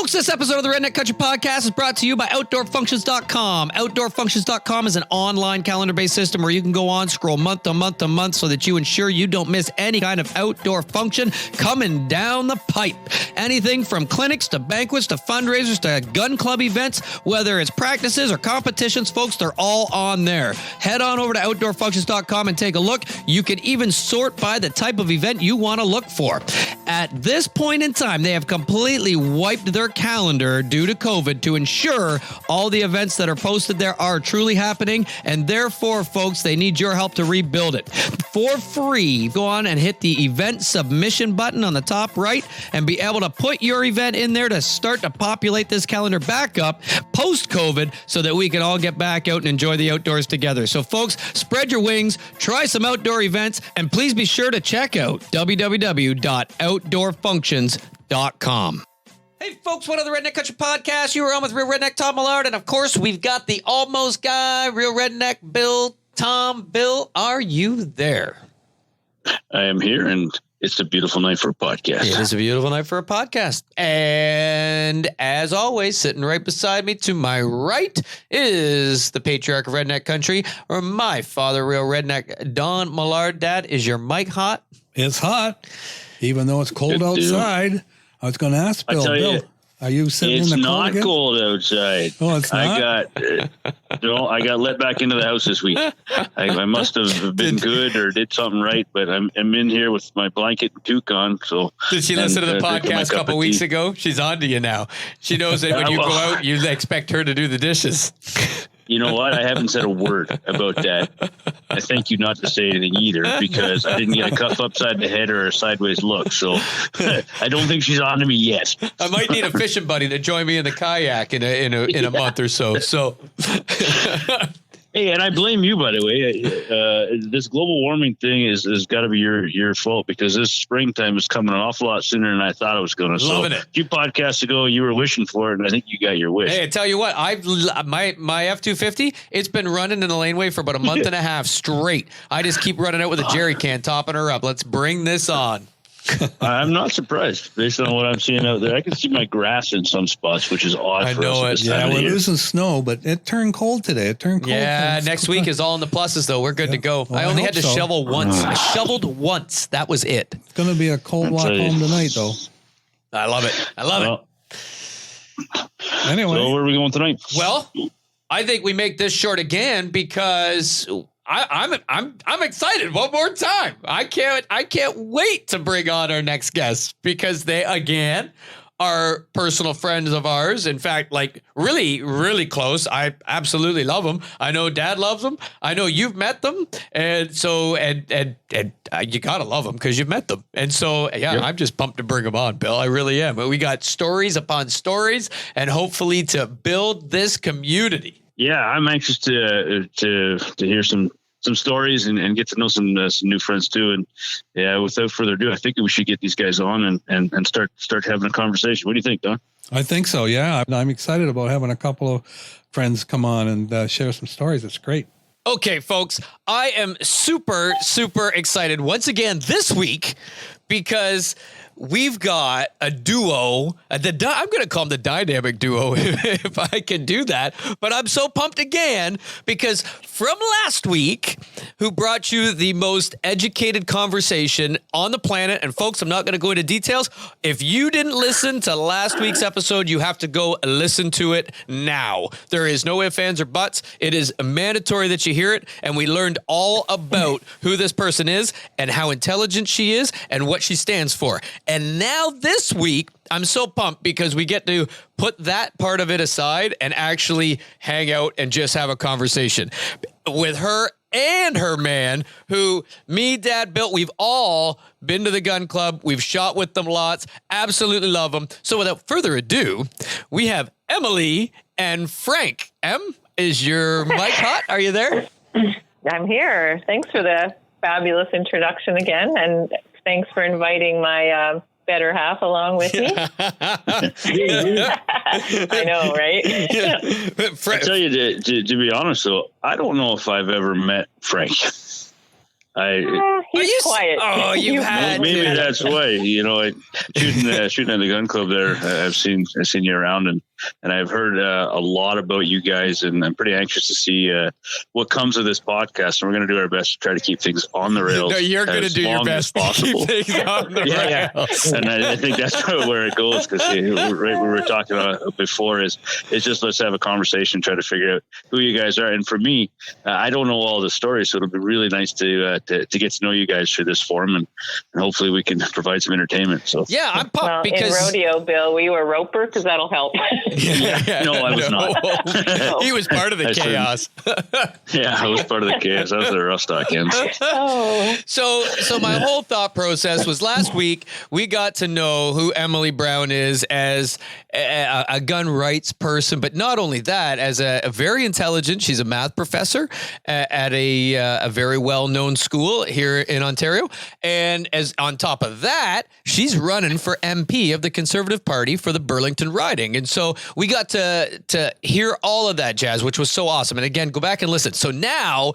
Folks, this episode of the Redneck Country Podcast is brought to you by OutdoorFunctions.com. OutdoorFunctions.com is an online calendar-based system where you can go on, scroll month to month to month so that you ensure you don't miss any kind of outdoor function coming down the pipe. Anything from clinics to banquets to fundraisers to gun club events, whether it's practices or competitions, folks, they're all on there. Head on over to OutdoorFunctions.com and take a look. You can even sort by the type of event you want to look for. At this point in time, they have completely wiped their calendar due to COVID to ensure all the events that are posted there are truly happening, and therefore, folks, they need your help to rebuild it. For free, go on and hit the event submission button on the top right and be able to put your event in there to start to populate this calendar back up post-COVID so that we can all get back out and enjoy the outdoors together. So, folks, spread your wings, try some outdoor events, and please be sure to check out www.outdoorfunctions.com. Hey, folks, what other Redneck Country Podcast? You are on with Real Redneck Todd Millard, and of course, we've got the almost guy, Real Redneck Bill. Tom, Bill, are you there? I am here, and it's a beautiful night for a podcast. It is a beautiful night for a podcast. And as always, sitting right beside me to my right is the patriarch of Redneck Country, or my father, Real Redneck Don Millard. Dad, is your mic hot? It's hot, even though it's cold outside. I was going to ask Bill, are you sitting in the cold again? It's not cold outside. Oh, it's not? I got let back into the house this week. I must have been good or did something right, but I'm in here with my blanket and toque on. So did she listen to the podcast a couple weeks ago? She's on to you now. She knows that when you go out, you expect her to do the dishes. You know what? I haven't said a word about that. I thank you not to say anything either, because I didn't get a cuff upside the head or a sideways look. So I don't think she's on to me yet. I might need a fishing buddy to join me in the kayak in a month or so. So. Hey, and I blame you, by the way. This global warming thing has got to be your fault, because this springtime is coming an awful lot sooner than I thought it was going to. Loving it. A few podcasts ago, you were wishing for it, and I think you got your wish. Hey, I tell you what, my F-250, it's been running in the laneway for about a month and a half straight. I just keep running out with a jerry can, topping her up. Let's bring this on. I'm not surprised based on what I'm seeing out there. I can see my grass in some spots, which is odd. I for know us it. Yeah, we're losing snow, but it turned cold today. It turned cold. Yeah, next week is all in the pluses, though. We're good to go. Well, I only had to so. shovel once. I shoveled once. That was it. It's going to be a cold walk home tonight, though. I love it. I love it. Anyway. So where are we going tonight? Well, I think we make this short again because I'm excited one more time. I can't wait to bring on our next guest, because they again are personal friends of ours. In fact, like really, really close. I absolutely love them. I know Dad loves them. I know you've met them, and so and you gotta love them because you've met them. And so yeah, I'm just pumped to bring them on, Bill. I really am. But we got stories upon stories, and hopefully to build this community. Yeah, I'm anxious to hear some stories and get to know some new friends too. And yeah, without further ado, I think we should get these guys on and start having a conversation. What do you think, Don? I think so. Yeah, I'm excited about having a couple of friends come on and share some stories. It's great. Okay, folks, I am super, super excited once again this week because we've got a duo. I'm going to call them the dynamic duo if I can do that. But I'm so pumped again because from last week, who brought you the most educated conversation on the planet. And folks, I'm not going to go into details. If you didn't listen to last week's episode, you have to go listen to it now. There is no ifs, ands, or buts. It is mandatory that you hear it. And we learned all about who this person is and how intelligent she is and what she stands for. And now this week, I'm so pumped because we get to put that part of it aside and actually hang out and just have a conversation with her and her man, who me, Dad, Bill, we've all been to the gun club. We've shot with them lots. Absolutely love them. So without further ado, we have Emily and Frank. Em, is your mic hot? Are you there? I'm here. Thanks for the fabulous introduction again. And thanks for inviting my better half along with me. I know, right? I tell you, to be honest, though, I don't know if I've ever met Frank. He's quiet. Oh, you had maybe to. that's why. Shooting at the gun club there. I've seen you around, and I've heard a lot about you guys, and I'm pretty anxious to see what comes of this podcast. And we're going to do our best to try to keep things on the rails. No, you're going to do your best to keep things on the rails. And I think that's where it goes, because right we were talking about before is just let's have a conversation, try to figure out who you guys are. And for me, I don't know all the stories, so it'll be really nice to get to know you guys through this forum, and hopefully we can provide some entertainment. So yeah, I'm pumped because in rodeo, Bill, we were roper because that'll help. No, I was not. He was part of the chaos. I was part of the chaos. I was the rough stock ends. So my whole thought process was last week we got to know who Emily Brown is as a gun rights person, but not only that, as a very intelligent. She's a math professor at a very well-known school here in Ontario, and as on top of that, she's running for MP of the Conservative Party for the Burlington riding, and so we got to hear all of that jazz, which was so awesome. And again, go back and listen. So now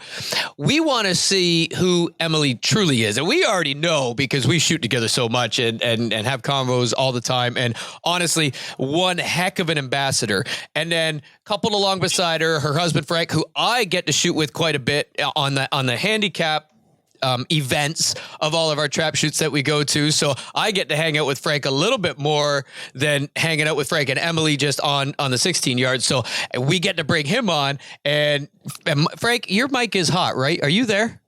we want to see who Emily truly is, and we already know because we shoot together so much and have convos all the time. And honestly, one heck of an ambassador. And then coupled along beside her husband Frank, who I get to shoot with quite a bit on the handicap events of all of our trap shoots that we go to. So I get to hang out with Frank a little bit more than hanging out with Frank and Emily just on the 16 yards. So we get to bring him on. And Frank, your mic is hot, right? Are you there?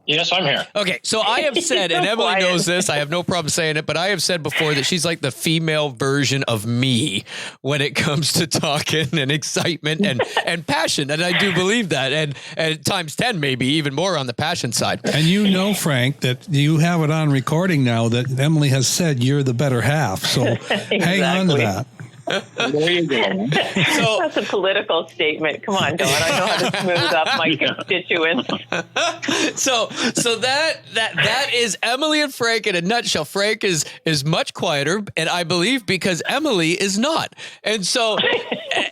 Yes, I'm here. Okay, so I have said, and Emily knows this, I have no problem saying it, but I have said before that she's like the female version of me when it comes to talking and excitement and passion. And I do believe that. And times 10, maybe even more on the passion side. And you know, Frank, that you have it on recording now that Emily has said you're the better half. So hang on to that. There you go. So that's a political statement. Come on, Don. I know how to smooth up my constituents. So that is Emily and Frank in a nutshell. Frank is much quieter, and I believe because Emily is not. And so,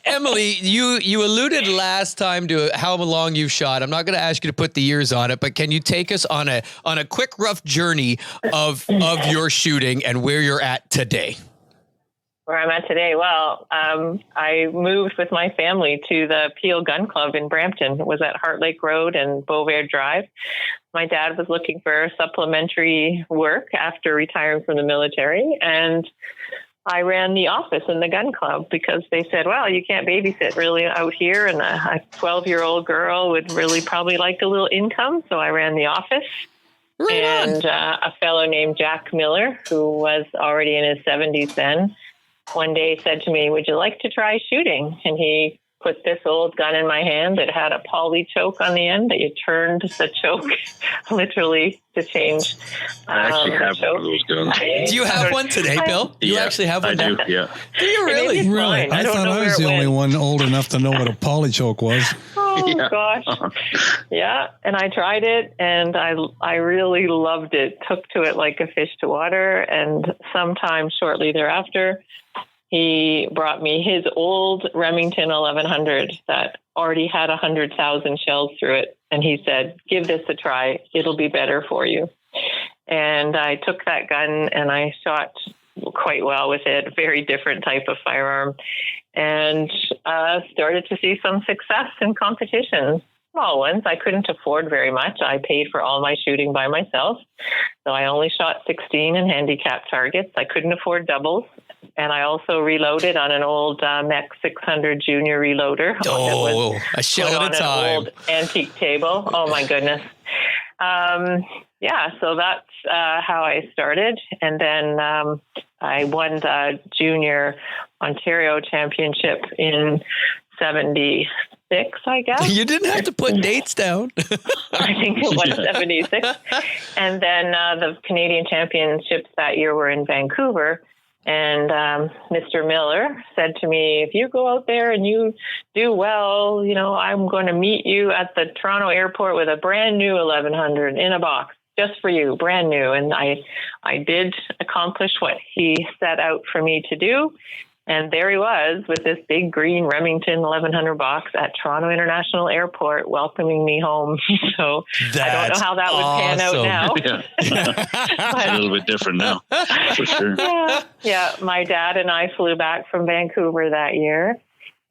Emily, you alluded last time to how long you've shot. I'm not going to ask you to put the years on it, but can you take us on a quick, rough journey of your shooting and where you're at today? Where I'm at today? Well, I moved with my family to the Peel Gun Club in Brampton. It was at Heart Lake Road and Beauvair Drive. My dad was looking for supplementary work after retiring from the military, and I ran the office in the gun club because they said, well, you can't babysit really out here, and a 12-year-old girl would really probably like a little income, so I ran the office. Right and a fellow named Jack Miller, who was already in his 70s then, one day said to me, would you like to try shooting? And he put this old gun in my hand that had a poly choke on the end that you turned the choke literally to change. I actually have one of those guns. Do you have one today, Bill? You actually have one? I do, yeah. Do you really? Really? I thought I was the only one old enough to know what a poly choke was. Oh, gosh. Yeah. And I tried it and I really loved it. Took to it like a fish to water. And sometime shortly thereafter, he brought me his old Remington 1100 that already had 100,000 shells through it. And he said, give this a try. It'll be better for you. And I took that gun and I shot quite well with it. Very different type of firearm. And started to see some success in competitions. Small ones. I couldn't afford very much. I paid for all my shooting by myself. So I only shot 16 in handicap targets. I couldn't afford doubles. And I also reloaded on an old Mech 600 Junior reloader. Oh, a shell at a time. An old antique table. Oh, my goodness. Yeah, so that's how I started. And then I won the Junior Ontario Championship in 76, I guess. You didn't have to put dates down. I think it was 76. And then the Canadian Championships that year were in Vancouver. And Mr. Miller said to me, if you go out there and you do well, you know, I'm going to meet you at the Toronto airport with a brand new 1100 in a box just for you, brand new. And I did accomplish what he set out for me to do. And there he was with this big green Remington 1100 box at Toronto International Airport welcoming me home. So I don't know how that would pan out now. It's a little bit different now, for sure. Yeah, my dad and I flew back from Vancouver that year.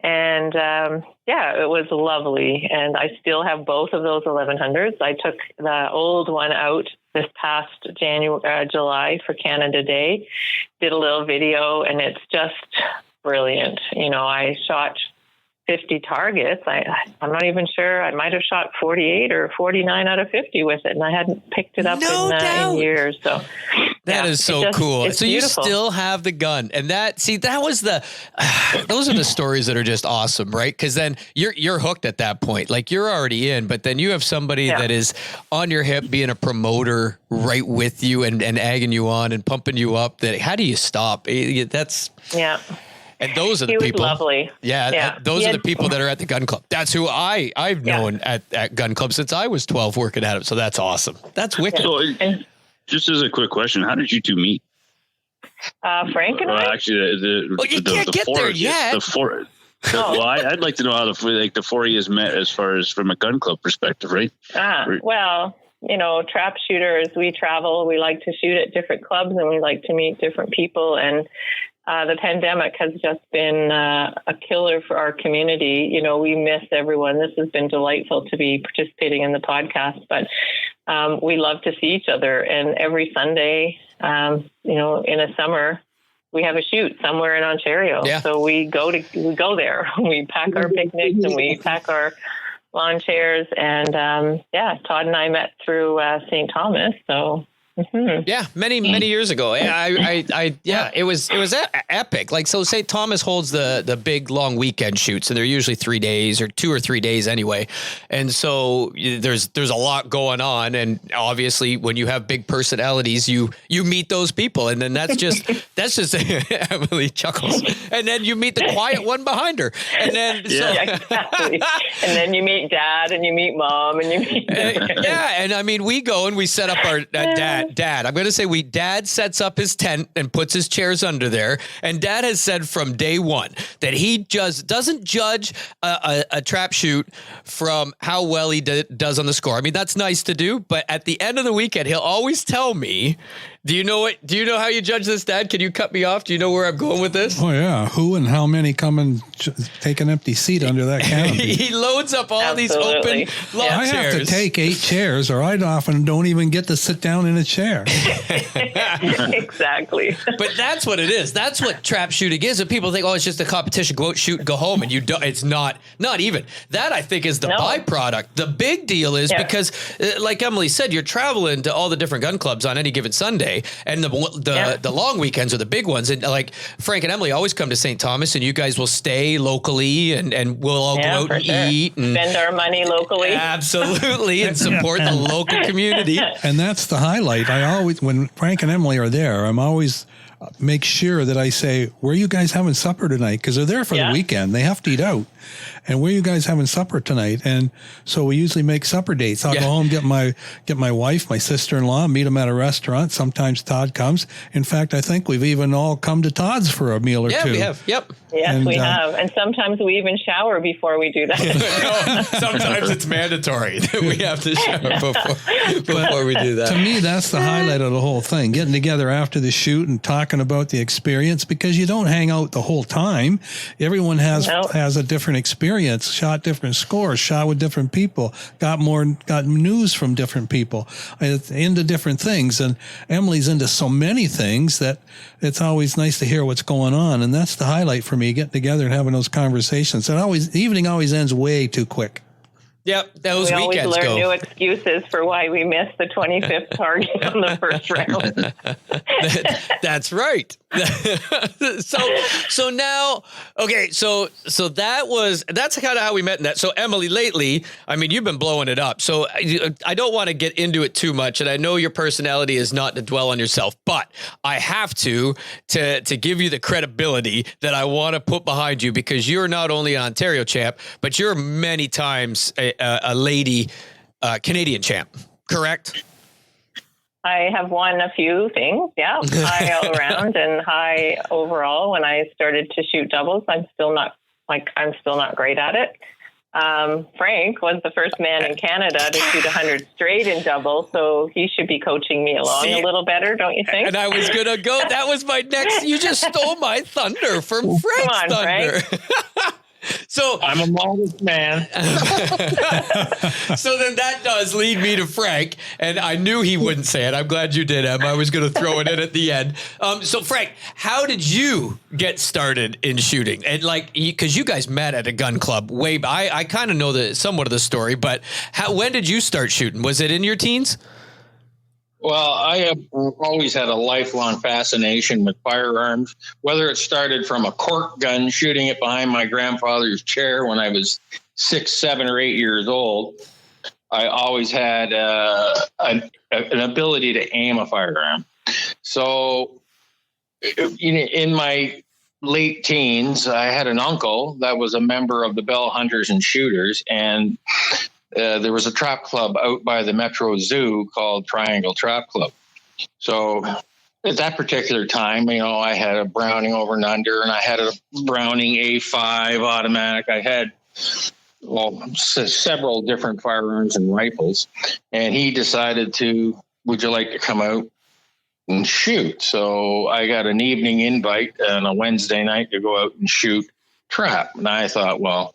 And it was lovely. And I still have both of those 1100s. I took the old one out this past July for Canada Day, did a little video, and it's just brilliant. You know, I shot 50 targets. I'm not even sure. I might have shot 48 or 49 out of 50 with it, and I hadn't picked it up in years. So that is so cool. So beautiful. You still have the gun, and that was those are the stories that are just awesome, right? Because then you're hooked at that point. Like, you're already in, but then you have somebody that is on your hip, being a promoter right with you and egging you on and pumping you up. That, how do you stop? And those are the people. Was lovely. Those are the people that are at the gun club. That's who I've known at gun club since I was 12 working at it. So that's awesome. That's wicked. So, just as a quick question, how did you two meet? Frank and I? Actually, you can't get there yet. Well, I'd like to know how the four of you met as far as from a gun club perspective, right? Well, you know, trap shooters, we travel. We like to shoot at different clubs, and we like to meet different people. And the pandemic has just been a killer for our community. You know, we miss everyone. This has been delightful to be participating in the podcast, but we love to see each other. And every Sunday, you know, in the summer, we have a shoot somewhere in Ontario. Yeah. So we go there. We pack our picnics and we pack our lawn chairs. And Todd and I met through St. Thomas. So. Mm-hmm. Yeah, many years ago. It was epic. Like, so St. Thomas holds the big long weekend shoots, and they're usually 3 days or 2 or 3 days anyway. And so there's a lot going on, and obviously when you have big personalities, you meet those people, and then that's just Emily chuckles, and then you meet the quiet one behind her, and then exactly. And then you meet Dad, and you meet Mom, and you meet and I mean, we go and we set up our Dad. I'm going to say Dad sets up his tent and puts his chairs under there. And Dad has said from day one that he just doesn't judge a trap shoot from how well he does on the score. I mean, that's nice to do, but at the end of the weekend, he'll always tell me, do you know how you judge this, Dad? Can you cut me off? Do you know where I'm going with this? Oh, yeah. Who and how many come and take an empty seat under that canopy? He loads up all these open lawn chairs. I have to take 8 chairs, or I often don't even get to sit down in a chair. Exactly. But that's what it is. That's what trap shooting is. And people think, oh, it's just a competition. Go out, shoot, and go home. And it's not even. That, I think, is the byproduct. The big deal is because, like Emily said, you're traveling to all the different gun clubs on any given Sunday. And the long weekends are the big ones. And like Frank and Emily always come to St. Thomas, and you guys will stay locally, and we'll all go out and eat. And spend our money locally. Absolutely. And support the local community. And that's the highlight. When Frank and Emily are there, I'm always make sure that I say, where are you guys having supper tonight? Because they're there for the weekend. They have to eat out. And where are you guys having supper tonight? And so we usually make supper dates. I'll go home, get my wife, my sister-in-law, meet them at a restaurant. Sometimes Todd comes. In fact, I think we've even all come to Todd's for a meal or two. Yeah, we have. Yep. Yes, we have. And sometimes we even shower before we do that. No, sometimes it's mandatory that we have to shower before we do that. To me, that's the highlight of the whole thing, getting together after the shoot and talking about the experience, because you don't hang out the whole time. Everyone has a different experience, shot different scores, shot with different people, got news from different people, into different things. And Emily's into so many things that it's always nice to hear what's going on. And that's the highlight for me, getting together and having those conversations. And the evening always ends way too quick. Yep, those we weekends always learn go. new excuses for why we missed the 25th target on the first round. That's right. So now, okay, so that's kind of how we met in that. So Emily, lately, I mean, you've been blowing it up. So I don't want to get into it too much, and I know your personality is not to dwell on yourself, but I have to give you the credibility that I want to put behind you, because you're not only an Ontario champ, but you're many times a lady Canadian champ, correct? I have won a few things. Yeah. High all around and high overall. When I started to shoot doubles, I'm still not great at it. Frank was the first man in Canada to shoot 100 straight in double, so he should be coaching me along a little better, don't you think? And I was going to go, that was my next, you just stole my thunder from Frank's thunder. Frank. So I'm a modest man. So then that does lead me to Frank, and I knew he wouldn't say it. I'm glad you did, Em. I was going to throw it in at the end. So Frank, how did you get started in shooting? And because you guys met at a gun club I kind of know somewhat of the story, but when did you start shooting? Was it in your teens? Well, I have always had a lifelong fascination with firearms, whether it started from a cork gun, shooting it behind my grandfather's chair when I was 6, 7, or 8 years old. I always had an ability to aim a firearm. So in my late teens, I had an uncle that was a member of the Bell Hunters and Shooters, and there was a trap club out by the Metro Zoo called Triangle Trap Club. So at that particular time, I had a Browning over and under, and I had a Browning A5 automatic. I had several different firearms and rifles, and he decided would you like to come out and shoot? So I got an evening invite on a Wednesday night to go out and shoot trap. And I thought, well,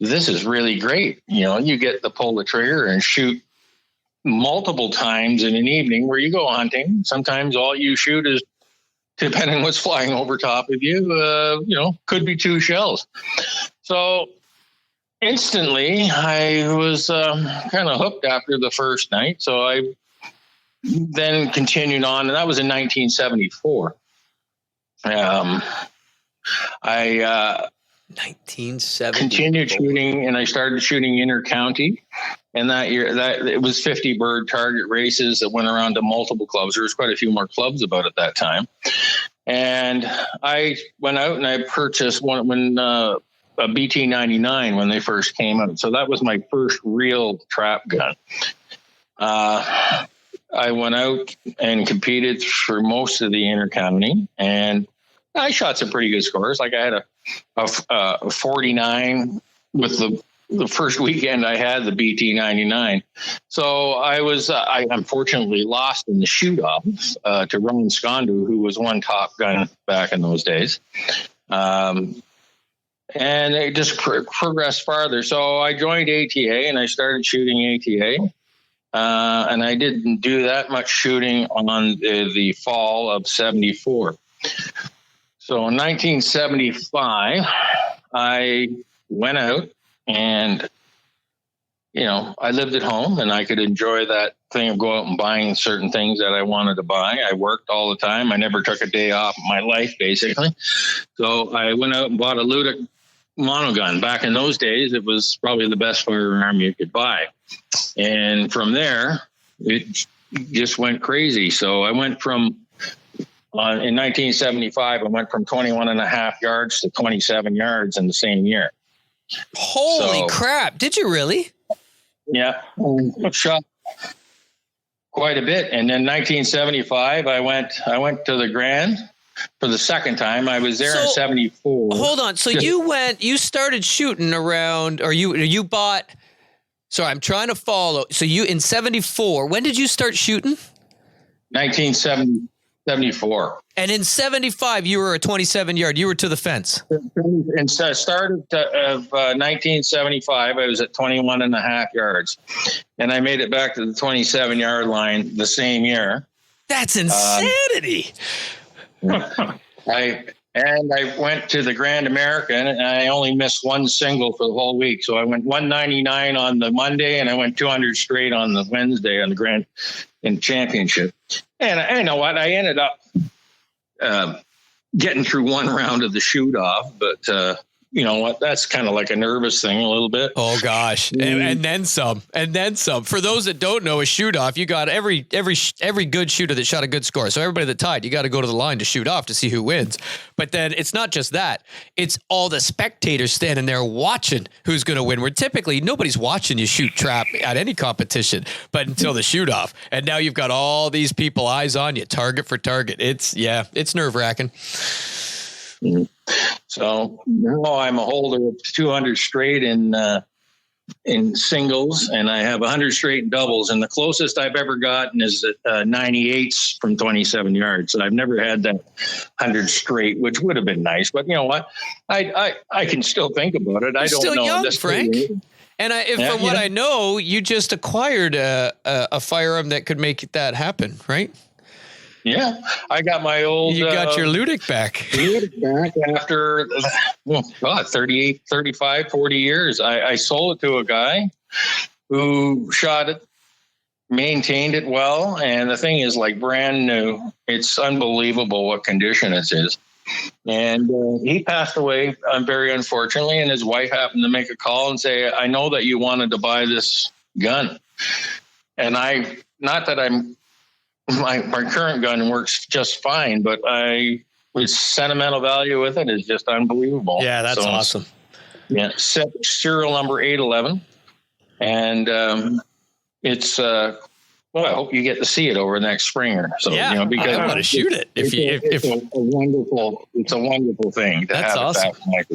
this is really great. You get to pull the trigger and shoot multiple times in an evening where you go hunting. Sometimes all you shoot is, depending on what's flying over top of you, could be 2 shells. So instantly I was kind of hooked after the first night. So I then continued on, and that was in 1974. I 1970. Continued shooting, and I started shooting inter-county. And that year, it was 50 bird target races that went around to multiple clubs. There was quite a few more clubs about at that time. And I went out and I purchased a BT-99 when they first came out. So that was my first real trap gun. I went out and competed for most of the inter-county, and I shot some pretty good scores. Like I had a 49 with the first weekend I had the BT-99. So I unfortunately lost in the shoot-off to Ron Skondu, who was one Top Gun back in those days. And it just progressed farther. So I joined ATA and I started shooting ATA. And I didn't do that much shooting on the fall of 74. So in 1975, I went out and, I lived at home and I could enjoy that thing of going out and buying certain things that I wanted to buy. I worked all the time. I never took a day off in my life, basically. So I went out and bought a Ludic monogun. Back in those days, it was probably the best firearm you could buy. And from there, it just went crazy. So I went from, in 1975, I went from 21 and a half yards to 27 yards in the same year. Holy crap. Did you really? Yeah. I shot quite a bit. And then 1975, I went to the Grand for the second time. I was there in 74. Hold on. So you started shooting around, or you bought, sorry, I'm trying to follow. So you, in 74, when did you start shooting? 1974. And in 75, you were a 27 yard, you were to the fence. And so I started of 1975, I was at 21 and a half yards. And I made it back to the 27 yard line the same year. That's insanity. I went to the Grand American, and I only missed one single for the whole week. So I went 199 on the Monday, and I went 200 straight on the Wednesday on the Grand Championship. And you know what? I ended up getting through one round of the shoot off, but you know what? That's kind of like a nervous thing a little bit. Oh gosh, and then some, and then some. For those that don't know, a shoot off, you got every good shooter that shot a good score. So everybody that tied, you got to go to the line to shoot off to see who wins. But then it's not just that; it's all the spectators standing there watching who's going to win. Where typically nobody's watching you shoot trap at any competition, but until the shoot off, and now you've got all these people eyes on you, target for target. It's nerve wracking. So now I'm a holder of 200 straight in singles, and I have 100 straight in doubles. And the closest I've ever gotten is 98s from 27 yards. So I've never had that 100 straight, which would have been nice. But you know what? I can still think about it. I don't still know. Young, Frank. And from what I know, you just acquired a firearm that could make that happen, right? Yeah, I got my old... You got your Ludic back. Ludic back after, 38, 35, 40 years. I sold it to a guy who shot it, maintained it well, and the thing is like brand new. It's unbelievable what condition it is. And he passed away, very unfortunately, and his wife happened to make a call and say, I know that you wanted to buy this gun. And my current gun works just fine, but its sentimental value with it is just unbelievable. Yeah, that's awesome. Yeah, serial number 811, and it's I hope you get to see it over next spring. So yeah, because I want to shoot it. It's a wonderful thing. That's awesome.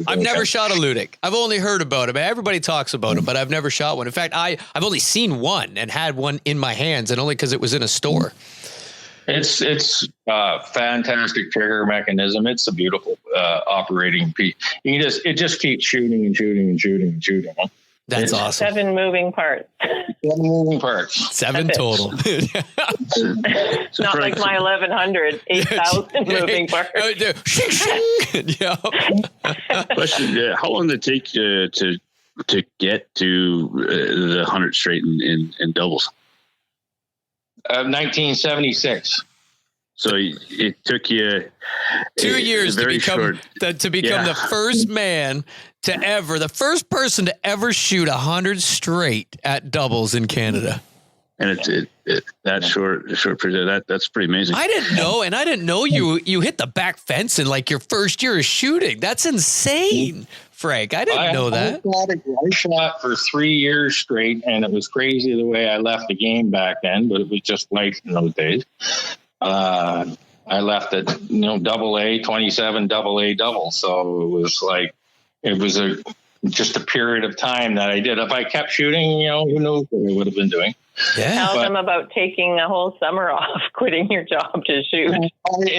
I've never shot a Ludic. I've only heard about it. Everybody talks about them, but I've never shot one. In fact, I've only seen one and had one in my hands, and only because it was in a store. It's a fantastic trigger mechanism. It's a beautiful operating piece. It just keeps shooting and shooting and shooting and shooting. That's awesome. 7 moving parts. 7 total. Not like my 1100, 8,000 moving parts. Yeah. Question: how long did it take to get to the 100 straight in doubles? 1976. So it took you 2 years to become the first man the first person to ever shoot 100 straight at doubles in Canada. And that short period, that's pretty amazing. I didn't know you hit the back fence in like your first year of shooting. That's insane, Frank. I didn't know that. I shot for 3 years straight, and it was crazy the way I left the game back then, but it was just life in those days. I left it, double A, 27 double A double. So it was just a period of time that I did. If I kept shooting, who knows what I would have been doing. Yeah. Tell them about taking a whole summer off, quitting your job to shoot. In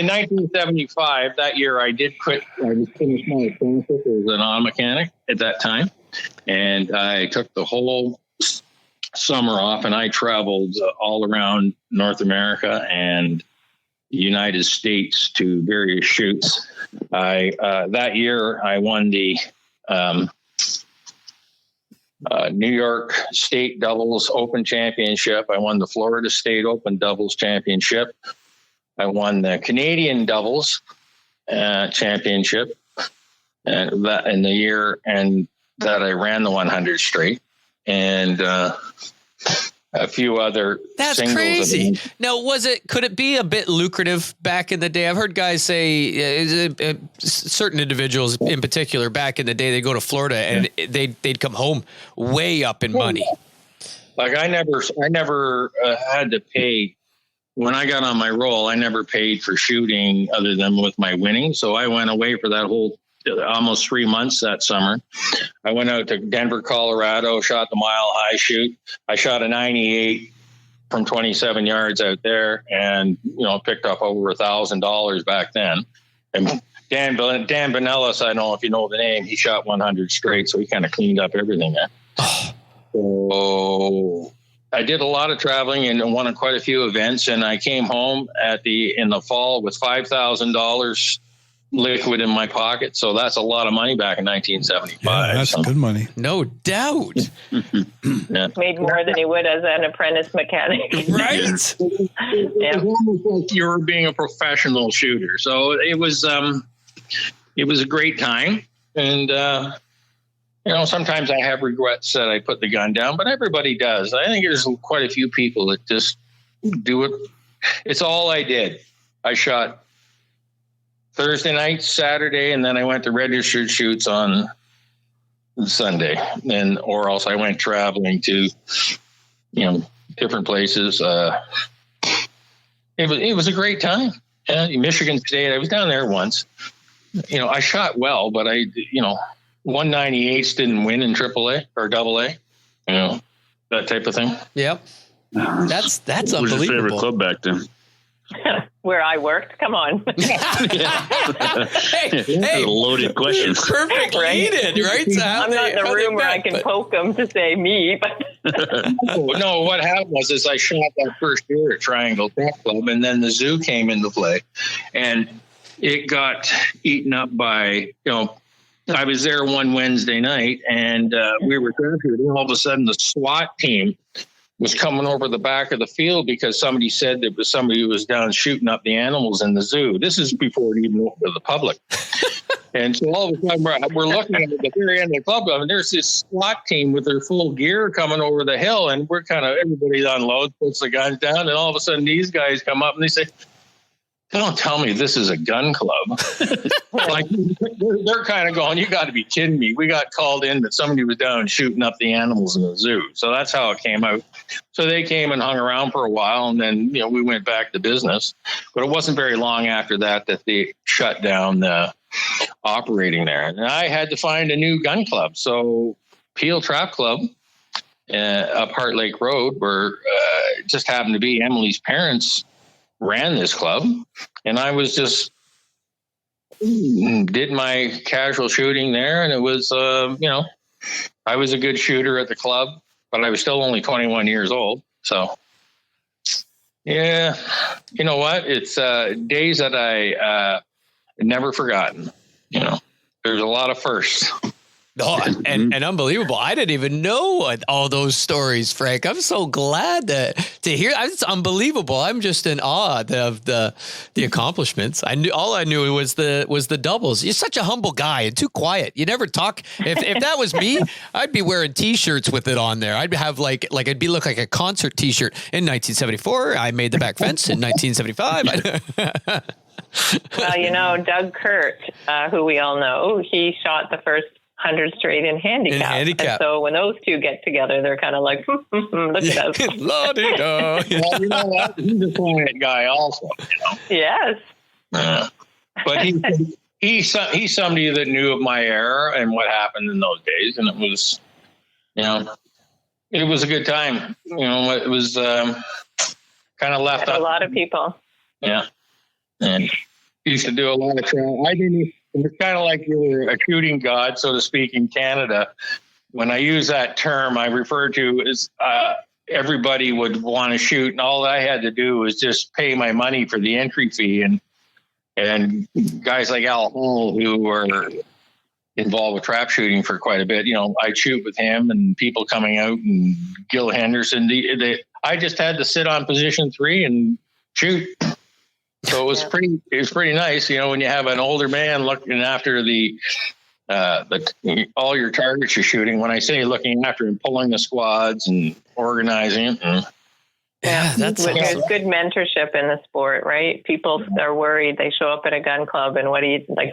1975, that year I did quit. I was finished my apprenticeship as an auto mechanic at that time. And I took the whole summer off, and I traveled all around North America and the United States to various shoots. That year I won the New York State Doubles Open Championship. I won the Florida State Open Doubles Championship. I won the Canadian Doubles Championship that in the year and that I ran the 100 straight, and a few other That's singles. Crazy. Now, could it be a bit lucrative back in the day? I've heard guys say certain individuals in particular back in the day, they go to Florida and they'd come home way up in money. Like I never had to pay when I got on my roll. I never paid for shooting other than with my winning. So I went away for that whole almost 3 months that summer. I went out to Denver, Colorado, shot the Mile High shoot. I shot a 98 from 27 yards out there, and picked up over $1,000 back then. And Dan Benellis, I don't know if you know the name, he shot 100 straight, so he kind of cleaned up everything there. So I did a lot of traveling and won quite a few events, and I came home in the fall with $5,000 liquid in my pocket. So that's a lot of money back in 1975. Yeah, that's good money. No doubt. Made more than he would as an apprentice mechanic. Right. It was almost like you were being a professional shooter. So it was a great time. And, sometimes I have regrets that I put the gun down, but everybody does. I think there's quite a few people that just do it. It's all I did. I shot Thursday night, Saturday, and then I went to registered shoots on Sunday, or else I went traveling to, different places. It was a great time. Michigan State, I was down there once. I shot well, but 198s didn't win in AAA or AA. That type of thing. Yep. That's unbelievable. What was your favorite club back then? Where I worked. Come on. Hey, loaded question. Perfect lead-in, right? So I'm not in the room where I can poke them to say me, but no. What happened was I shot that first year at Triangle Track Club, and then the zoo came into play, and it got eaten up by I was there one Wednesday night, and we were shooting. All of a sudden, the SWAT team was coming over the back of the field because somebody said there was somebody who was down shooting up the animals in the zoo. This is before it even opened to the public. And so all of a sudden we're looking at the very end of the club, and there's this SWAT team with their full gear coming over the hill, and we're everybody unloads, puts the guns down, and all of a sudden these guys come up and they say, "Don't tell me this is a gun club." Like they're kind of going, "You got to be kidding me. We got called in that somebody was down shooting up the animals in the zoo." So that's how it came out. So they came and hung around for a while, and then we went back to business. But it wasn't very long after that they shut down the operating there, and I had to find a new gun club. So Peel Trap Club up Heart Lake Road, where it just happened to be Emily's parents ran this club, and I was just did my casual shooting there, and it was I was a good shooter at the club, but I was still only 21 years old. So yeah, you know what, it's days that I never forgotten. There's a lot of firsts. Oh, and unbelievable. I didn't even know all those stories, Frank. I'm so glad to hear. It's unbelievable. I'm just in awe of the accomplishments. All I knew was the doubles. You're such a humble guy and too quiet. You never talk. If that was me, I'd be wearing T-shirts with it on there. I'd have it'd look like a concert T-shirt in 1974. I made the back fence in 1975. Well, Doug Kurt, who we all know, he shot the first 100 straight in handicap. And so when those two get together, they're kind of like, look at us. La-di-da. Well, you know what? He's a quiet guy also. Yes. But he's somebody that knew of my era and what happened in those days. And it was, it was a good time. It was kind of left up. A lot of people. Yeah. And used to do a lot of travel. It's kind of like you're a shooting god, so to speak, in Canada. When I use that term, I refer to as everybody would want to shoot, and all I had to do was just pay my money for the entry fee. And guys like Al Hull, who were involved with trap shooting for quite a bit, I'd shoot with him and people coming out, and Gil Henderson. I just had to sit on position 3 and shoot. So it was pretty nice, when you have an older man looking after all your targets you're shooting. When I say looking after and pulling the squads and organizing it. Yeah, there's good mentorship in the sport, right? People are worried. They show up at a gun club, and what do you like?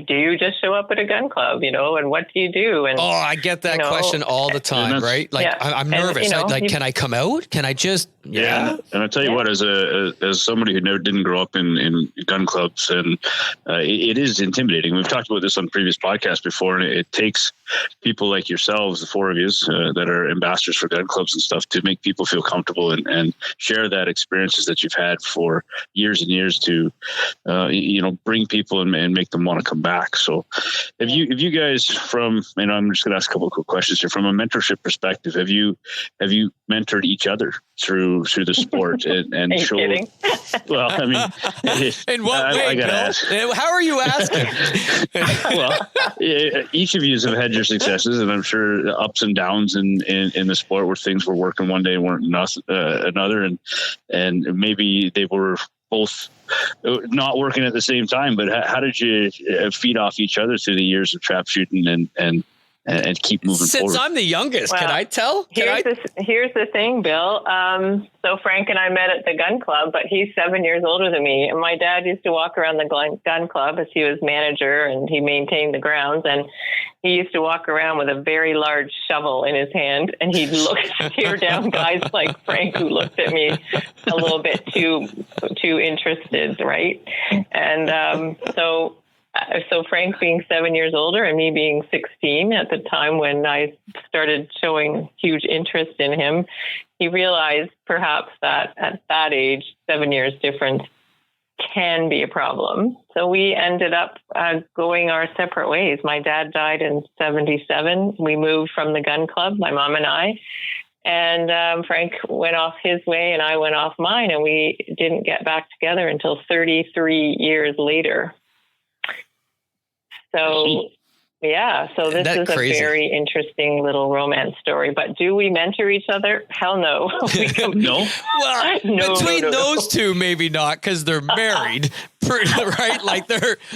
Do you just show up at a gun club, and what do you do? And I get that question all the time, right? Like, yeah. I'm nervous. Can I come out? Can I just? Yeah. And I tell you what, as somebody who didn't grow up in gun clubs, and it is intimidating. We've talked about this on previous podcasts before, and it takes people like yourselves, the 4 of you that are ambassadors for gun clubs and stuff, to make people feel comfortable and share that experiences that you've had for years and years to, bring people and make them want to come back. So have you guys and I'm just going to ask a couple of quick questions here, from a mentorship perspective, have you mentored each other through the sport and are you kidding? Well, I mean, in what way, I gotta ask. How are you asking? Well, each of you have had your successes, and I'm sure ups and downs in the sport where things were working one day and weren't another, and maybe they were both not working at the same time, but how did you feed off each other through the years of trap shooting and keep moving forward? Since I'm the youngest, can I tell? Here's the thing, Bill. So Frank and I met at the gun club, but he's 7 years older than me. And my dad used to walk around the gun club as he was manager and he maintained the grounds. And he used to walk around with a very large shovel in his hand, and he'd stare down guys like Frank, who looked at me a little bit too interested, right? And so Frank being 7 years older and me being 16 at the time when I started showing huge interest in him, he realized perhaps that at that age, 7 years difference can be a problem. So we ended up going our separate ways. My dad died in 1977. We moved from the gun club, my mom and I. And Frank went off his way and I went off mine, and we didn't get back together until 33 years later. So, yeah, so this is crazy. A very interesting little romance story. But do we mentor each other? Hell no. No? Well, between those two, maybe not, because they're married, right? Like they're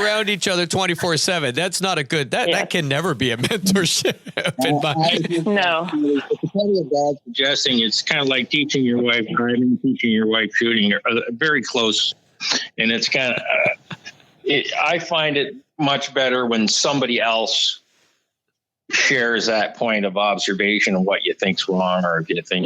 around each other 24/7. That's not a good. That can never be a mentorship. No. It's funny about suggesting it's kind of like teaching your wife driving, teaching your wife shooting, are very close, and it's kind of. I find it much better when somebody else shares that point of observation of what you think's wrong, or if you think,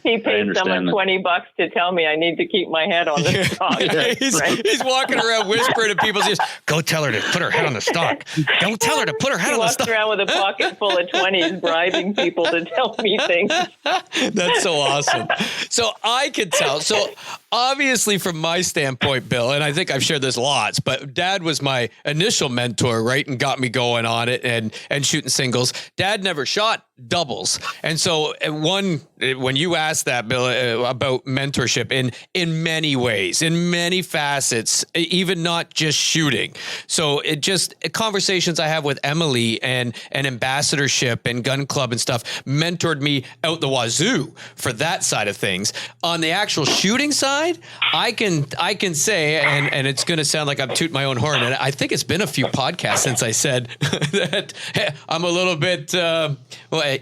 he paid someone $20 to tell me I need to keep my head on the stock. He's walking around whispering to people's ears, go tell her to put her head on the stock. Don't tell her to put her head on the stock. He walks around with a pocket full of 20s, bribing people to tell me things. That's so awesome. So I could tell. So obviously from my standpoint, Bill, and I think I've shared this lots, but Dad was my initial mentor, right? And got me going on it and shooting singles. Dad never shot doubles. And so when you asked that, Bill, about mentorship in many ways, in many facets, even not just shooting. So conversations I have with Emily and ambassadorship and gun club and stuff mentored me out the wazoo for that side of things. On the actual shooting side, I can say, and it's going to sound like I'm tooting my own horn, and I think it's been a few podcasts since I said that I'm a little bit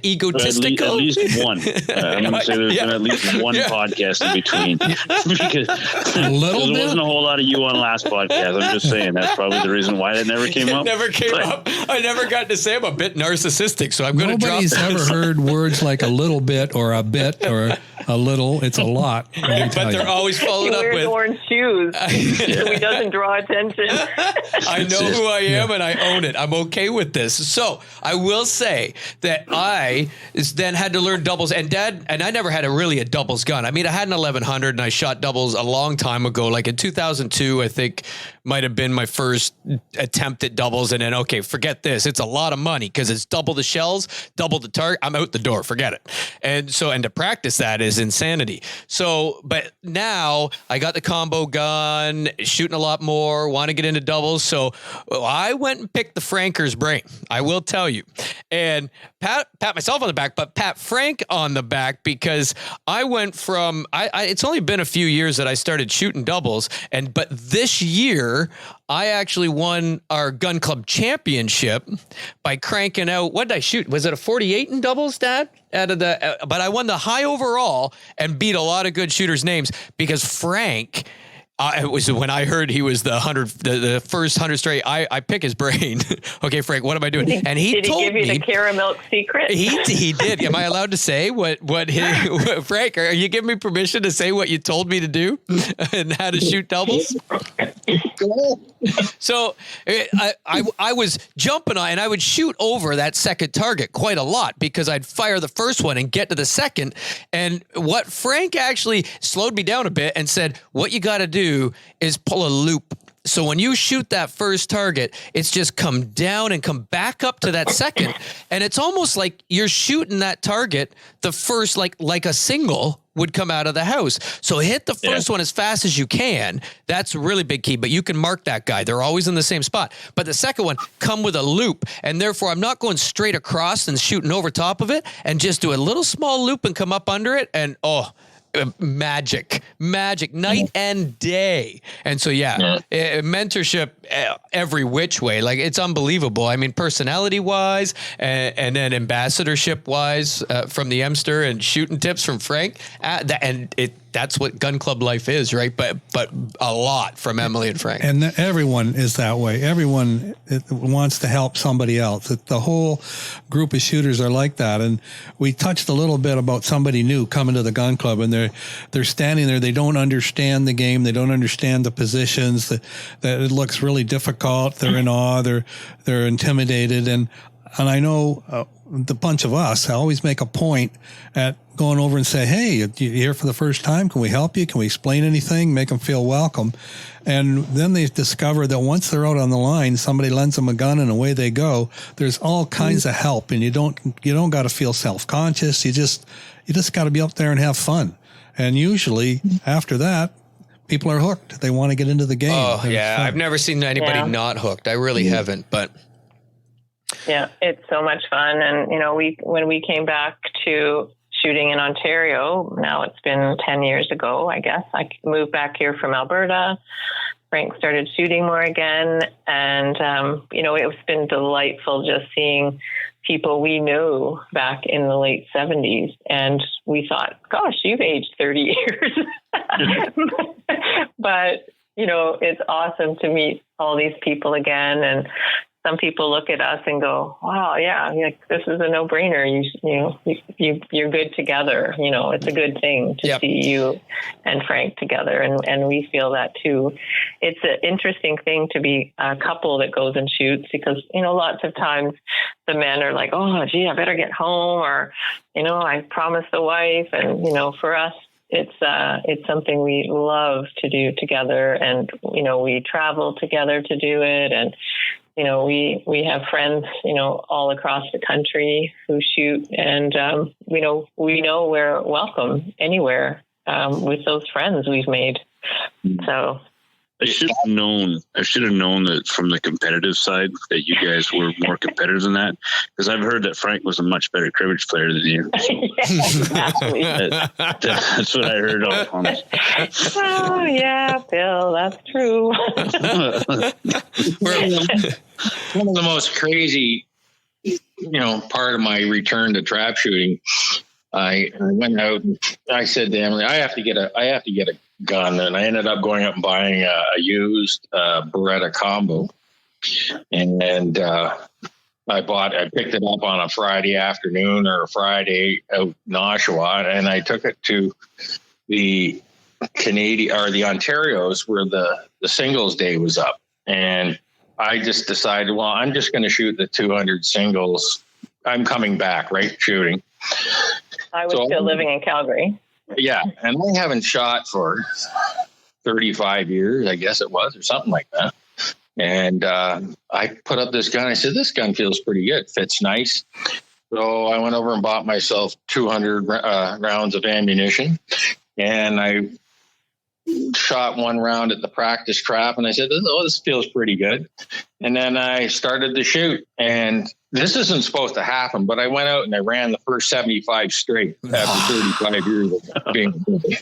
egotistical. At least one. I'm going to say there's been at least one podcast in between. Because there wasn't a whole lot of you on last podcast. I'm just saying that's probably the reason why that never came up. Never came up. I never got to say I'm a bit narcissistic, so I'm going to drop that. Nobody's ever heard words like a little bit or a bit or a little. It's a lot. But they're always followed up with... He wears orange shoes so he doesn't draw attention. I know who I am and I own it. I'm okay with this. So I will say that I then had to learn doubles, and Dad, and I never had a doubles gun. I mean, I had an 1100 and I shot doubles a long time ago, like in 2002, I think might have been my first attempt at doubles. And then, okay, forget this. It's a lot of money because it's double the shells, double the target. I'm out the door. Forget it. And to practice that is insanity. So, but now I got the combo gun, shooting a lot more, want to get into doubles. So I went and picked the Franker's brain. I will tell you, and pat myself on the back, but pat Frank on the back, because I went from, it's only been a few years that I started shooting doubles. But this year I actually won our gun club championship by cranking out, what did I shoot? Was it a 48 in doubles, Dad? But I won the high overall and beat a lot of good shooters' names because Frank, it was when I heard he was the first 100 straight. I pick his brain. Okay, Frank, what am I doing? And did he give you the caramel secret? He did. Am I allowed to say what Frank? Are you giving me permission to say what you told me to do and how to shoot doubles? So I was jumping on, and I would shoot over that second target quite a lot because I'd fire the first one and get to the second. And what Frank actually slowed me down a bit and said, what you got to do is pull a loop. So when you shoot that first target, it's just come down and come back up to that second. And it's almost like you're shooting that target the first, like a single would come out of the house. So hit the first one as fast as you can. That's a really big key, but you can mark that guy. They're always in the same spot. But the second one, come with a loop. And therefore, I'm not going straight across and shooting over top of it and just do a little small loop and come up under it. And magic night and day. And so, mentorship every which way, like it's unbelievable. I mean, personality wise and then ambassadorship wise from the Emster and shooting tips from Frank. That's what gun club life is, right? But a lot from Emily and Frank. And everyone is that way. Everyone wants to help somebody else. The whole group of shooters are like that. And we touched a little bit about somebody new coming to the gun club, and they're standing there. They don't understand the game. They don't understand the positions. That it looks really difficult. They're in awe. They're intimidated. And I know the bunch of us always make a point at going over and say, hey, you're here for the first time. Can we help you? Can we explain anything? Make them feel welcome. And then they discover that once they're out on the line, somebody lends them a gun and away they go. There's all kinds of help, and you don't got to feel self-conscious. You just got to be up there and have fun. And usually after that, people are hooked. They want to get into the game. Oh, yeah. I've never seen anybody not hooked. I really haven't, but. Yeah, it's so much fun. And, when we came back to shooting in Ontario, now it's been 10 years ago, I guess. I moved back here from Alberta. Frank started shooting more again. And, it's been delightful just seeing people we knew back in the late 70s. And we thought, gosh, you've aged 30 years. But, it's awesome to meet all these people again. And some people look at us and go, wow, yeah, this is a no-brainer. You're good together. It's a good thing to see you and Frank together. And we feel that too. It's an interesting thing to be a couple that goes and shoots because, lots of times the men are like, oh, gee, I better get home, or, I promised the wife. And, for us, it's something we love to do together. And, we travel together to do it. And, we have friends, all across the country who shoot, and, we know we're welcome anywhere, with those friends we've made. So I should have known that from the competitive side that you guys were more competitive than that, because I've heard that Frank was a much better cribbage player than you. Exactly. That's what I heard all the time. Oh yeah, Bill, that's true. One of the most crazy, part of my return to trap shooting, I went out and I said to Emily, I have to get a gun, and I ended up going up and buying a used Beretta combo, and I picked it up on a Friday afternoon or a Friday out in Oshawa, and I took it to the Canadian or the Ontario's where the singles day was up, and I just decided, well, I'm just going to shoot the 200 singles. I'm coming back, right, shooting. I was still living in Calgary. Yeah, and I haven't shot for 35 years, I guess it was, or something like that. And I put up this gun. I said, this gun feels pretty good. Fits nice. So I went over and bought myself 200 rounds of ammunition. And I shot one round at the practice trap. And I said, this feels pretty good. And then I started to shoot. And this isn't supposed to happen, but I went out and I ran the first 75 straight after 35 years of being a bully.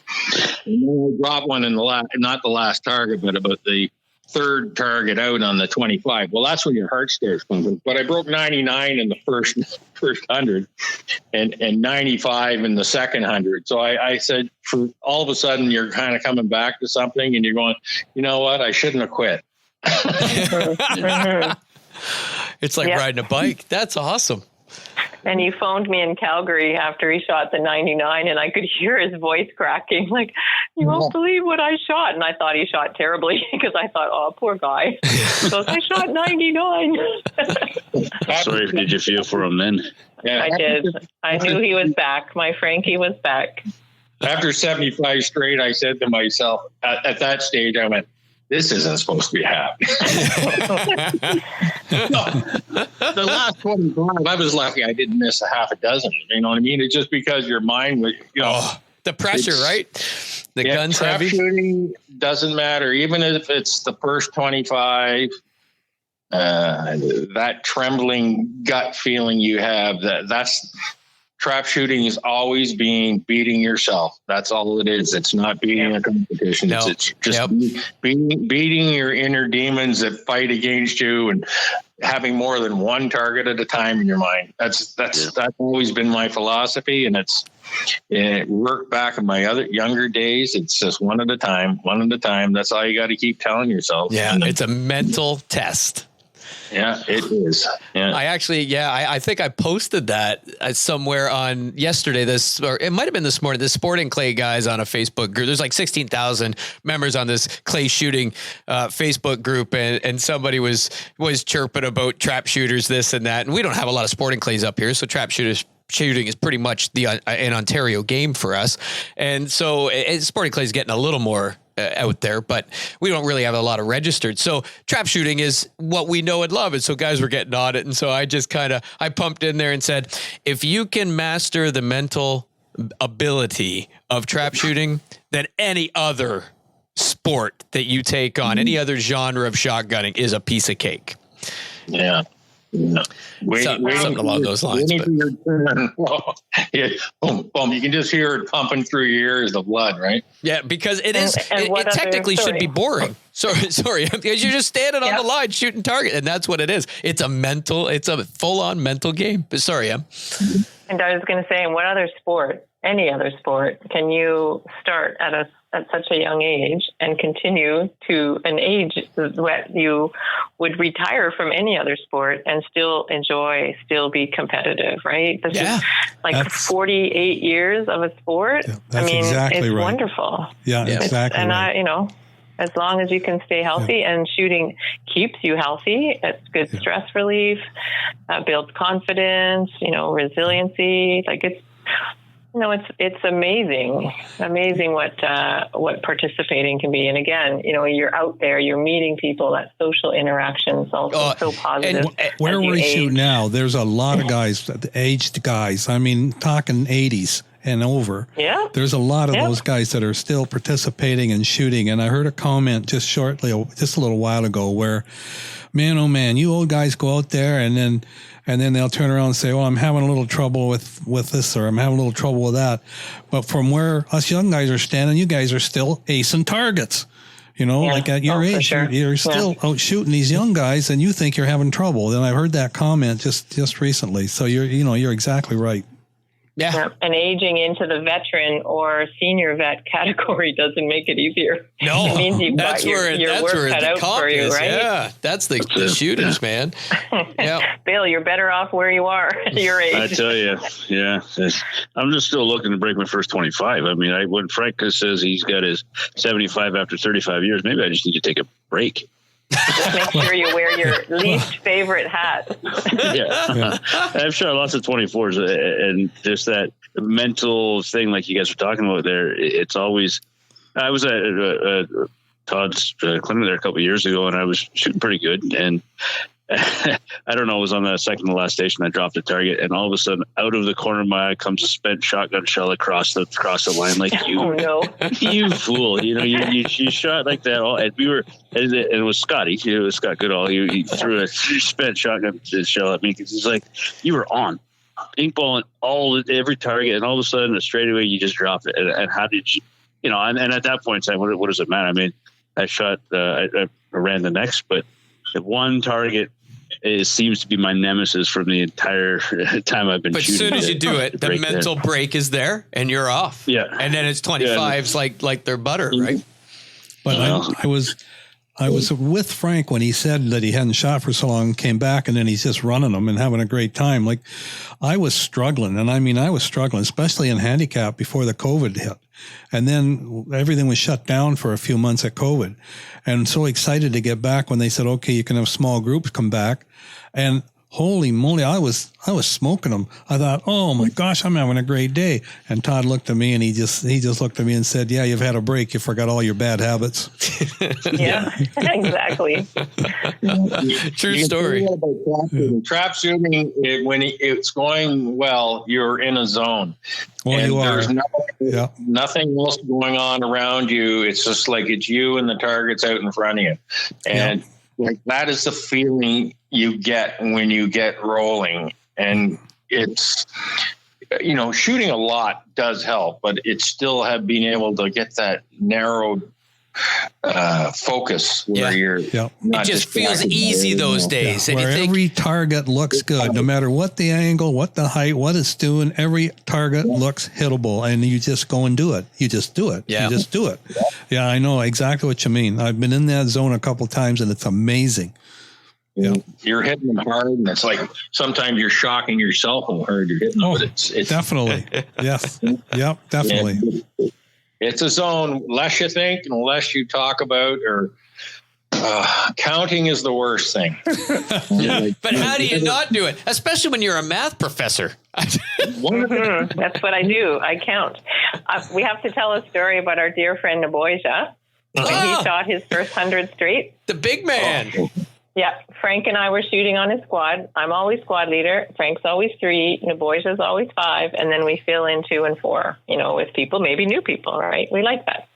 And then I dropped one in not the last target, but about the third target out on the 25. Well, that's when your heart starts pumping. But I broke 99 in the first 100 and 95 in the second 100. So I said, for all of a sudden, you're kind of coming back to something and you're going, you know what? I shouldn't have quit. It's like riding a bike. That's awesome. And he phoned me in Calgary after he shot the 99, and I could hear his voice cracking, like, you won't believe what I shot. And I thought he shot terribly because I thought, oh, poor guy. So I shot 99. Sorry, did you feel for him then? Yeah. I did. I knew he was back. My Frankie was back. After 75 straight, I said to myself, at that stage, I went, this isn't supposed to be happening. The last 25, I was lucky I didn't miss a half a dozen. You know what I mean? It's just because your mind was, the pressure, right? The gun's trap heavy. Shooting doesn't matter. Even if it's the first 25, that trembling gut feeling you have, that's trap shooting is always beating yourself. That's all it is. It's not beating a competition. No. It's just beating your inner demons that fight against you and having more than one target at a time in your mind. That's always been my philosophy, and it worked back in my other younger days. It's just one at a time. That's all you got to keep telling yourself. Yeah, it's a mental test. Yeah, it is. Yeah. I think I posted that somewhere on yesterday. Or it might have been this morning. The Sporting Clay guys on a Facebook group. There's like 16,000 members on this clay shooting Facebook group, and somebody was chirping about trap shooters, this and that. And we don't have a lot of sporting clays up here, so trap shooting is pretty much an Ontario game for us. And so sporting clay is getting a little more out there, but we don't really have a lot of registered. So trap shooting is what we know and love. And so guys were getting on it. And so I just I pumped in there and said, if you can master the mental ability of trap shooting, then any other sport that you take on, any other genre of shotgunning is a piece of cake. Yeah. No. Something along those lines. Boom, boom. You can just hear it pumping through your ears, the blood, right? Yeah, because it technically should be boring. Sorry, because you're just standing on the line shooting target, and that's what it is. It's a full-on mental game. But sorry, Em. And I was going to say, in what other sport, any other sport, can you start at such a young age and continue to an age that you would retire from any other sport and still be competitive, right? This is like 48 years of a sport. Yeah, it's right. Wonderful. Yeah, exactly. And as long as you can stay healthy, and shooting keeps you healthy, it's good stress relief, builds confidence, resiliency. Like it's amazing what participating can be. And again, you're out there, you're meeting people, that social interaction is also so positive. And where we shoot now, there's a lot of guys, aged guys. I mean, talking 80s and over. Yeah. There's a lot of those guys that are still participating and shooting. And I heard a comment just a little while ago where, man, oh man, you old guys go out there and then they'll turn around and say, well, I'm having a little trouble with this, or I'm having a little trouble with that. But from where us young guys are standing, you guys are still acing targets. Like at your age, sure. you're still out shooting these young guys, and you think you're having trouble. And I heard that comment just recently. So you're exactly right. Yeah. And aging into the veteran or senior vet category doesn't make it easier. No, it means you've got your work cut out for you, right? Yeah, that's the shooters, man. Yeah, Bill, you're better off where you are at your age. I tell you, yeah. I'm just still looking to break my first 25. I mean, when Frank says he's got his 75 after 35 years, maybe I just need to take a break. Just make sure you wear your least favorite hat. Yeah. I've shot lots of 24s, and just that mental thing like you guys were talking about there. It's always, I was at Todd's clinic there a couple of years ago, and I was shooting pretty good. And I don't know, it was on the second to last station. I dropped a target, and all of a sudden, out of the corner of my eye comes a spent shotgun shell across the line. Like, you fool! You shot like that. And it was Scotty. It was Scott Goodall. He threw a spent shotgun shell at me because he's like, you were on inkballing every target, and all of a sudden, a straightaway, you just drop it. And how did you? And at that point in time, what does it matter? I mean, I shot, I ran the next, but the one target. It seems to be my nemesis from the entire time I've been shooting. But as soon as you do it, the mental break is there and you're off. Yeah. And then it's 25s like they're butter, right? But I was with Frank when he said that he hadn't shot for so long, came back, and then he's just running them and having a great time. Like, I was struggling, especially in handicap before the COVID hit. And then everything was shut down for a few months at COVID. And so excited to get back when they said, okay, you can have small groups come back. And holy moly, I was smoking them. I thought, oh my gosh, I'm having a great day. And Todd looked at me and he just looked at me and said, yeah, you've had a break. You forgot all your bad habits. Yeah, exactly. True story. Trap shooting, when it's going well, you're in a zone. Well, and you are. There's nothing else going on around you. It's just like it's you and the targets out in front of you. And like that is the feeling you get when you get rolling. And it's shooting a lot does help, but it's still being able to get that narrowed focus where you're it just feels easy those days. And where every target looks good, no matter what the angle, what the height, what it's doing, every target looks hittable, and you just go and do it. You just do it. Yeah. You just do it. Yeah, I know exactly what you mean. I've been in that zone a couple of times, and it's amazing. Yeah. You're hitting them hard, and it's like sometimes you're shocking yourself how hard you're hitting them. But it's definitely. Yes. Yep, definitely. It's a zone, less you think and less you talk about, or counting is the worst thing. But how do you not do it? Especially when you're a math professor. That's what I do. I count. We have to tell a story about our dear friend Naboja. When he shot his first 100 straight. The big man. Oh. Yeah, Frank and I were shooting on his squad. I'm always squad leader. Frank's always 3. Naboja's always 5. And then we fill in 2 and 4, with people, maybe new people, right? We like that.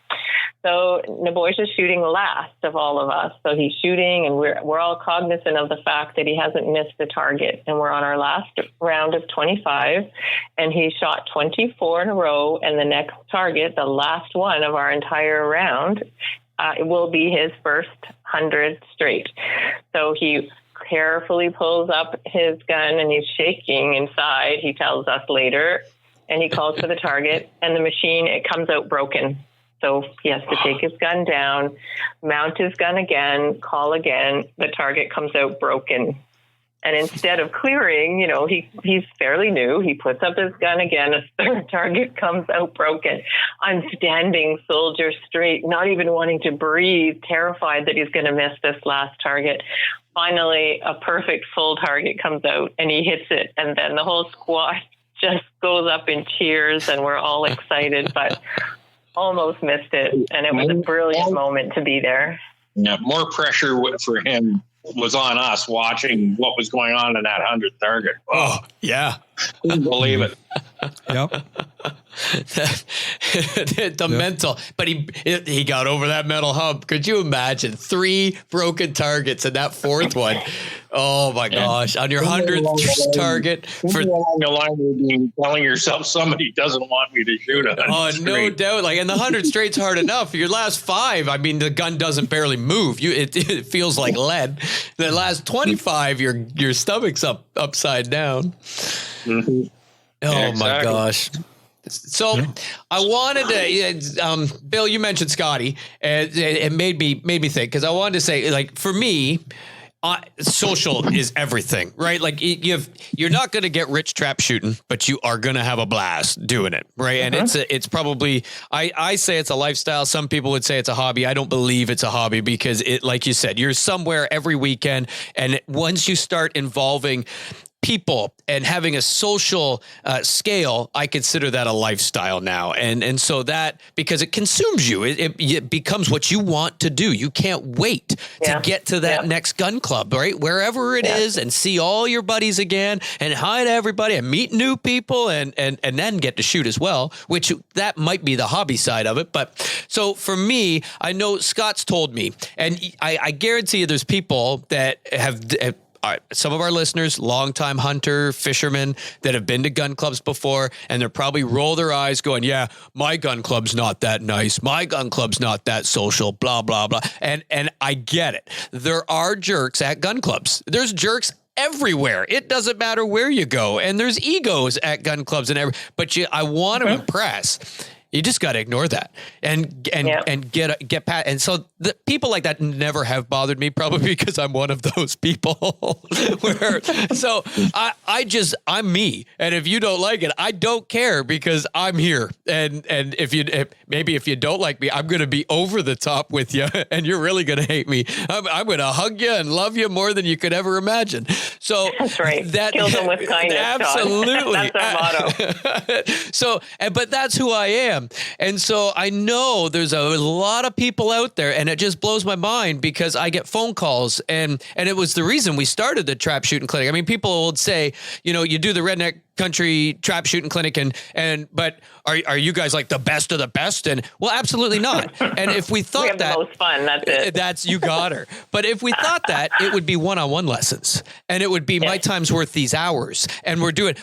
So Naboja's shooting last of all of us. So he's shooting, and we're all cognizant of the fact that he hasn't missed the target. And we're on our last round of 25, and he shot 24 in a row. And the next target, the last one of our entire round, it will be his first 100 straight. So he carefully pulls up his gun, and he's shaking inside, he tells us later, and he calls for the target, and the machine, it comes out broken. So he has to take his gun down, mount his gun again, call again. The target comes out broken. And instead of clearing, he's fairly new. He puts up his gun again. A third target comes out broken. I'm standing soldier straight, not even wanting to breathe, terrified that he's going to miss this last target. Finally, a perfect full target comes out, and he hits it. And then the whole squad just goes up in cheers, and we're all excited, but almost missed it. And it was a brilliant moment to be there. Yeah, more pressure for him was on us watching what was going on in that 100th target. Oh, yeah. Couldn't believe it. Yep. The mental, but he got over that mental hump. Could you imagine 3 broken targets and that 4th one? Oh my gosh! On your 100th target, for along the line of being telling yourself somebody doesn't want me to shoot it. Oh, no doubt. Like, and the 100 straight's hard enough. Your last 5, I mean, the gun doesn't barely move. It feels like lead. The last 25, your stomach's upside down. Mm-hmm. Oh yeah, exactly. my gosh. So I wanted to, Bill, you mentioned Scotty, and it made me think, because I wanted to say, like, for me, social is everything, right? Like, you're not going to get rich trap shooting, but you are going to have a blast doing it, right? And it's probably, I say it's a lifestyle. Some people would say it's a hobby. I don't believe it's a hobby, because like you said, you're somewhere every weekend, and once you start involving people and having a social scale, I consider that a lifestyle now. And so that, because it consumes you, it becomes what you want to do. You can't wait to get to that next gun club, right? Wherever it is, and see all your buddies again, and hi to everybody, and meet new people, and then get to shoot as well, which that might be the hobby side of it. But so for me, I know Scott's told me, and I guarantee you there's people that have some of our listeners, longtime hunter, fishermen that have been to gun clubs before, and they're probably roll their eyes going, yeah, my gun club's not that nice. My gun club's not that social, blah, blah, blah. And I get it. There are jerks at gun clubs. There's jerks everywhere. It doesn't matter where you go. And there's egos at gun clubs but I want to impress. You just got to ignore that and get past. And so the people like that never have bothered me, probably because I'm one of those people so I'm me. And if you don't like it, I don't care, because I'm here. And if you don't like me, I'm going to be over the top with you, and you're really going to hate me. I'm going to hug you and love you more than you could ever imagine. So that's right. Kill them with kindness. Absolutely. That's our motto. So, but that's who I am. And so I know there's a lot of people out there, and it just blows my mind, because I get phone calls, and it was the reason we started the trap shooting clinic. I mean, people would say, you do the Redneck country trap shooting clinic but are you guys like the best of the best? And well, absolutely not. And if we thought we have that the most fun, that's it. That's you got her. But if we thought that, it would be one-on-one lessons, and it would be my time's worth these hours. And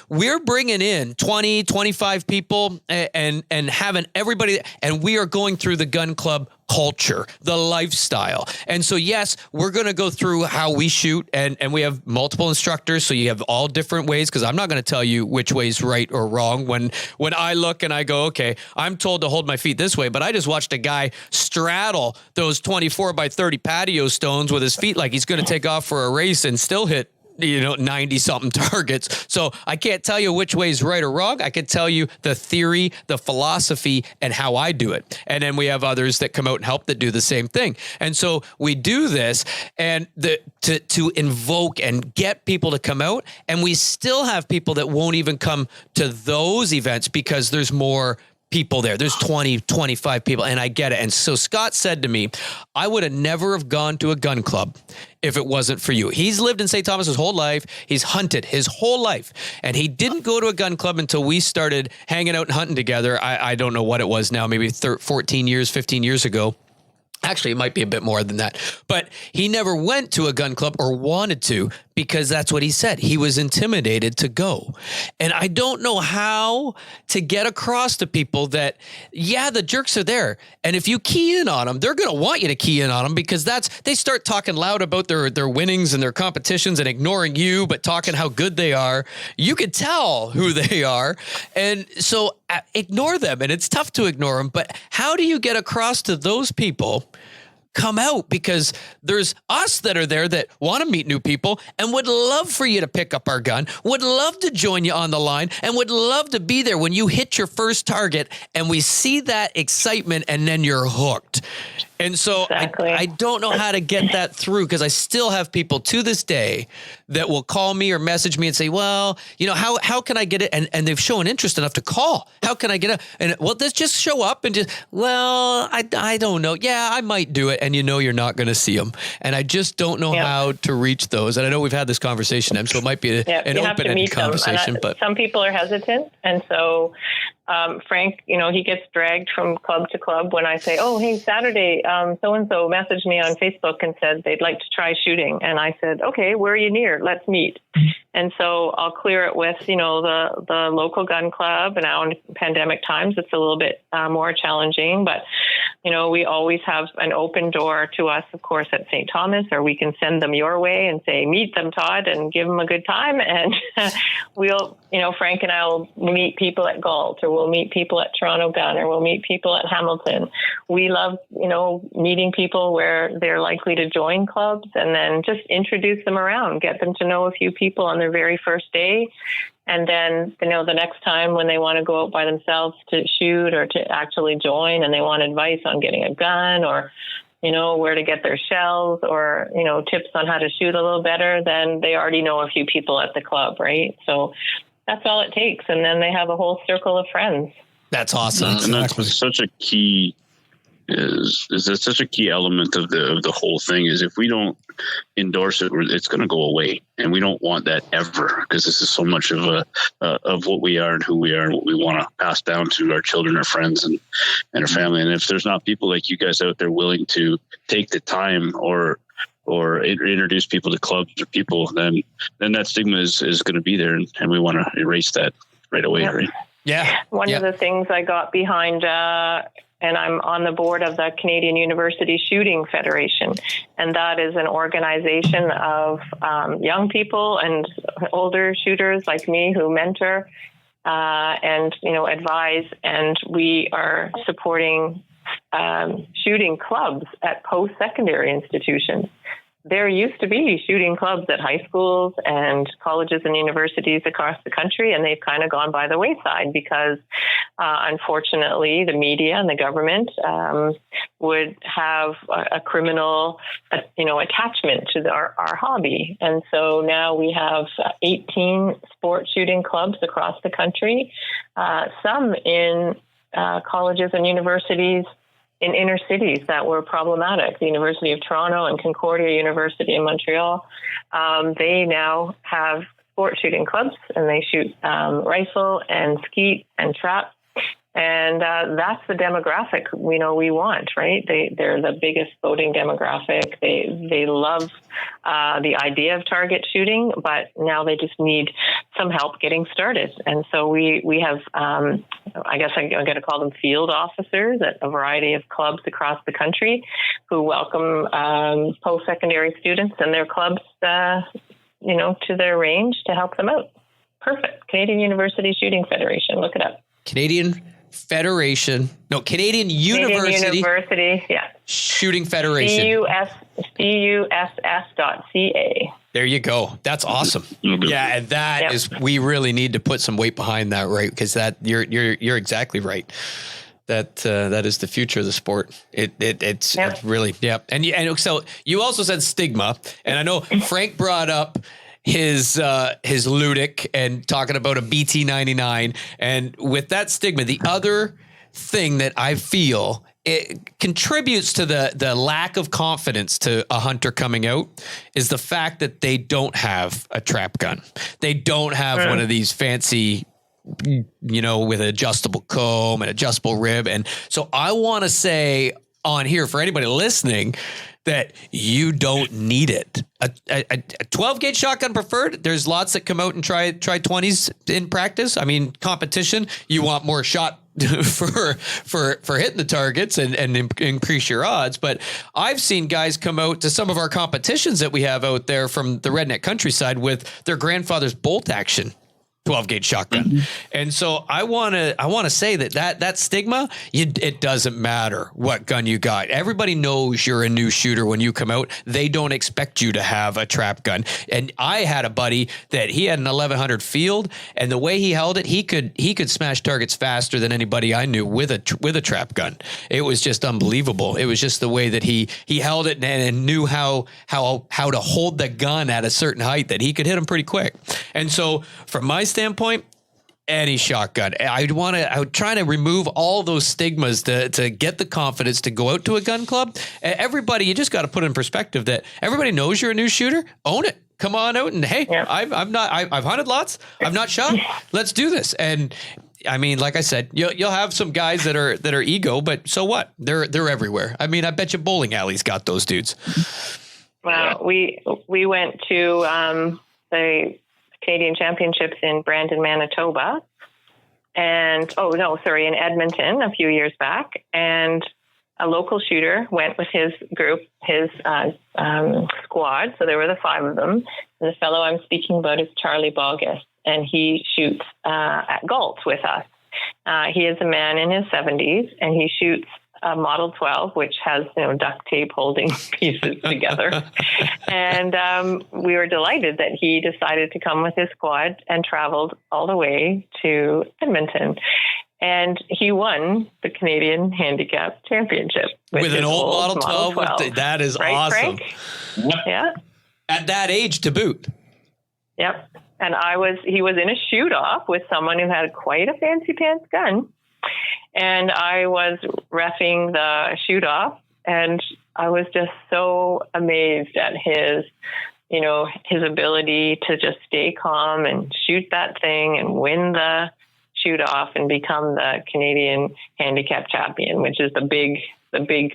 we're bringing in 20, 25 people and having everybody, and we are going through the gun club culture, the lifestyle. And so, yes, we're going to go through how we shoot, and we have multiple instructors. So you have all different ways, because I'm not going to tell you which way's right or wrong. When I look and I go, okay, I'm told to hold my feet this way, but I just watched a guy straddle those 24 by 30 patio stones with his feet like he's going to take off for a race and still hit 90 something targets. So I can't tell you which way is right or wrong. I can tell you the theory, the philosophy, and how I do it. And then we have others that come out and help that do the same thing. And so we do this and to invoke and get people to come out. And we still have people that won't even come to those events because there's more people there. There's 20, 25 people, and I get it. And so Scott said to me, I would have never have gone to a gun club if it wasn't for you. He's lived in St. Thomas his whole life. He's hunted his whole life. And he didn't go to a gun club until we started hanging out and hunting together. I don't know what it was now, maybe 14 years, 15 years ago. Actually, it might be a bit more than that. But he never went to a gun club or wanted to, because that's what he said. He was intimidated to go. And I don't know how to get across to people that, yeah, the jerks are there. And if you key in on them, they're going to want you to key in on them, because they start talking loud about their winnings and their competitions and ignoring you, but talking how good they are. You can tell who they are. And so ignore them. And it's tough to ignore them. But how do you get across to those people? Come out, because there's us that are there that want to meet new people and would love for you to pick up our gun, would love to join you on the line, and would love to be there when you hit your first target and we see that excitement and then you're hooked. And so exactly. I don't know how to get that through, because I still have people to this day that will call me or message me and say, well, how can I get it? And they've shown interest enough to call. How can I get it? And well, let's just show up and I don't know. Yeah, I might do it. And you're not going to see them. And I just don't know how to reach those. And I know we've had this conversation, so it might be an open-ended conversation. But some people are hesitant. And so Frank, he gets dragged from club to club when I say, oh, hey, Saturday, so-and-so messaged me on Facebook and said they'd like to try shooting. And I said, okay, where are you near? Let's meet. And so I'll clear it with, the local gun club. And now in pandemic times, it's a little bit more challenging. But, we always have an open door to us, of course, at St. Thomas, or we can send them your way and say, meet them, Todd, and give them a good time. And we'll, Frank and I will meet people at Galt, or we'll meet people at Toronto Gun, or we'll meet people at Hamilton. We love, meeting people where they're likely to join clubs, and then just introduce them around, get them to know a few people on their very first day. And then, the next time when they want to go out by themselves to shoot or to actually join, and they want advice on getting a gun, or, where to get their shells, or, tips on how to shoot a little better, then they already know a few people at the club, right? So that's all it takes. And then they have a whole circle of friends. That's awesome. And that's such a key is that such a key element of the whole thing. Is if we don't endorse it, it's going to go away, and we don't want that ever, because this is so much of what we are and who we are and what we want to pass down to our children, our friends, and our family. And if there's not people like you guys out there willing to take the time or introduce people to clubs or people, then that stigma is going to be there, and we want to erase that right away. Yep. Right? Yeah. One of the things I got behind, and I'm on the board of the Canadian University Shooting Federation, and that is an organization of young people and older shooters like me who mentor and advise, and we are supporting shooting clubs at post-secondary institutions. There used to be shooting clubs at high schools and colleges and universities across the country, and they've kind of gone by the wayside because, unfortunately, the media and the government would have a criminal, attachment to our hobby. And so now we have 18 sport shooting clubs across the country, some in colleges and universities in inner cities that were problematic. The University of Toronto and Concordia University in Montreal, they now have sport shooting clubs, and they shoot rifle and skeet and trap. And that's the demographic we want, right? They're the biggest voting demographic. They love the idea of target shooting, but now they just need some help getting started. And so we have, I guess I'm going to call them field officers at a variety of clubs across the country who welcome post-secondary students and their clubs, to their range to help them out. Perfect. Canadian University Shooting Federation. Look it up. Canadian University yeah. Shooting Federation. CUSS.ca. There you go. That's awesome. Yeah, and that is, we really need to put some weight behind that, right? Because that you're exactly right. That is the future of the sport. It's really And so you also said stigma, and I know Frank brought up his Ludic and talking about a BT99, and with that stigma, the other thing that I feel it contributes to the lack of confidence to a hunter coming out is the fact that they don't have a trap gun. They don't have one of these fancy, with adjustable comb and adjustable rib. And so I want to say on here for anybody listening that you don't need it. A 12 gauge shotgun preferred. There's lots that come out and try 20s in practice. I mean, competition, you want more shot for hitting the targets and increase your odds. But I've seen guys come out to some of our competitions that we have out there from the redneck countryside with their grandfather's bolt action 12 gauge shotgun. Mm-hmm. And so I want to say that stigma, it doesn't matter what gun you got. Everybody knows you're a new shooter when you come out. They don't expect you to have a trap gun. And I had a buddy that he had an 1100 field, and the way he held it, he could smash targets faster than anybody I knew with a trap gun. It was just unbelievable. It was just the way that he held it and knew how to hold the gun at a certain height that he could hit them pretty quick. And so from my standpoint, any shotgun, I would try to remove all those stigmas to get the confidence to go out to a gun club. Everybody, you just got to put in perspective that everybody knows you're a new shooter. Own it. Come on out and hey, I've hunted lots. I've not shot. Let's do this. And I mean, like I said, you'll have some guys that are ego, but so what? They're everywhere. I mean, I bet you bowling alleys got those dudes. Well, we went to the Canadian Championships in Brandon, Manitoba, and in Edmonton a few years back, and a local shooter went with his group, his squad. So there were the 5 of them. And the fellow I'm speaking about is Charlie Bogus, and he shoots at Galt with us. He is a man in his 70s, and he shoots a Model 12, which has duct tape holding pieces together. And we were delighted that he decided to come with his squad and traveled all the way to Edmonton. And he won the Canadian Handicap Championship with an old Model 12. That is awesome. Frank? Yeah. At that age to boot. Yep. And he was in a shoot-off with someone who had quite a fancy pants gun. And I was reffing the shoot-off, and I was just so amazed at his ability to just stay calm and shoot that thing and win the shoot-off and become the Canadian Handicap Champion, which is the big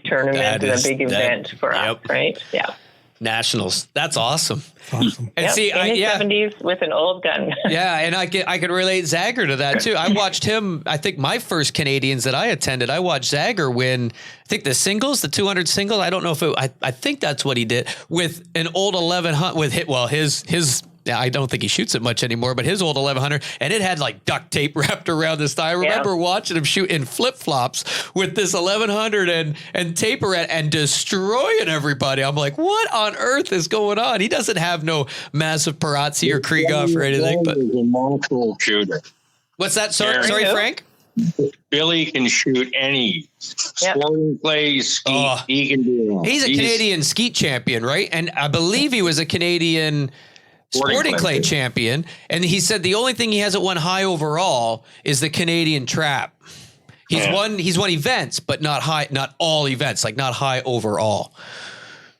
tournament, the big event for us, right? Yeah. Nationals. That's awesome. Awesome. And see, in his 70s with an old gun. Yeah, and I could relate Zagger to that too. I watched him. I think my first Canadians that I attended, I watched Zagger win. I think the 200 single. I don't know if I think that's what he did with an old 1100 with his. I don't think he shoots it much anymore, but his old 1100, and it had like duct tape wrapped around this thigh. I remember watching him shoot in flip-flops with this 1100 and taper it and destroying everybody. I'm like, what on earth is going on? He doesn't have no massive Parazzi or Krieghoff or anything. But he's a monster shooter. What's that? Sorry, Frank? Billy can shoot any sporting clay, skeet. He can do it. He's a Canadian skeet champion, right? And I believe he was a Canadian sporting clay champion, and he said the only thing he hasn't won high overall is the Canadian trap. He's won events, but not all events, like not high overall.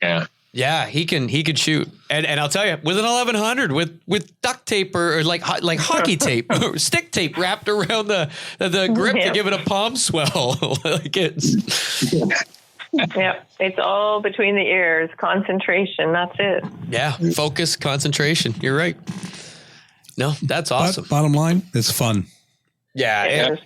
Yeah. Yeah, he could shoot. And I'll tell you, with an 1100 with duct tape or like hockey tape, or stick tape wrapped around the grip to give it a palm swell. Like it's Yeah, it's all between the ears, concentration, that's it. Yeah, focus, concentration. You're right. No, that's awesome. Bottom line, it's fun. Yeah, It is.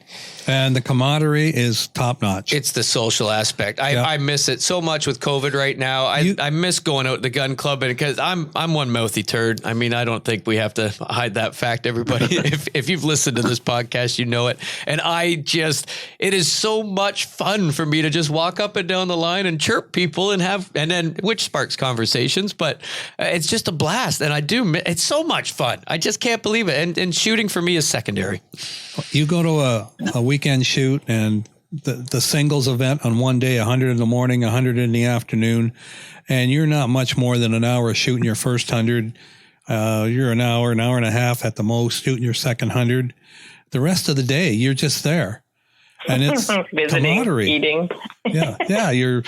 And the camaraderie is top notch. it's the social aspect. I miss it so much with COVID right now. I miss going out to the gun club, and because I'm one mouthy turd. I mean, I don't think we have to hide that fact, everybody. if you've listened to this podcast, you know it. And it is so much fun for me to just walk up and down the line and chirp people and then which sparks conversations, but it's just a blast. And it's so much fun. I just can't believe it. And shooting for me is secondary. You go to a weekend shoot and the singles event on one day, 100 in the morning, 100 in the afternoon, and you're not much more than an hour shooting your first 100. You're an hour and a half at the most shooting your second 100. The rest of the day, you're just there. And it's visiting, camaraderie. eating. Yeah. You're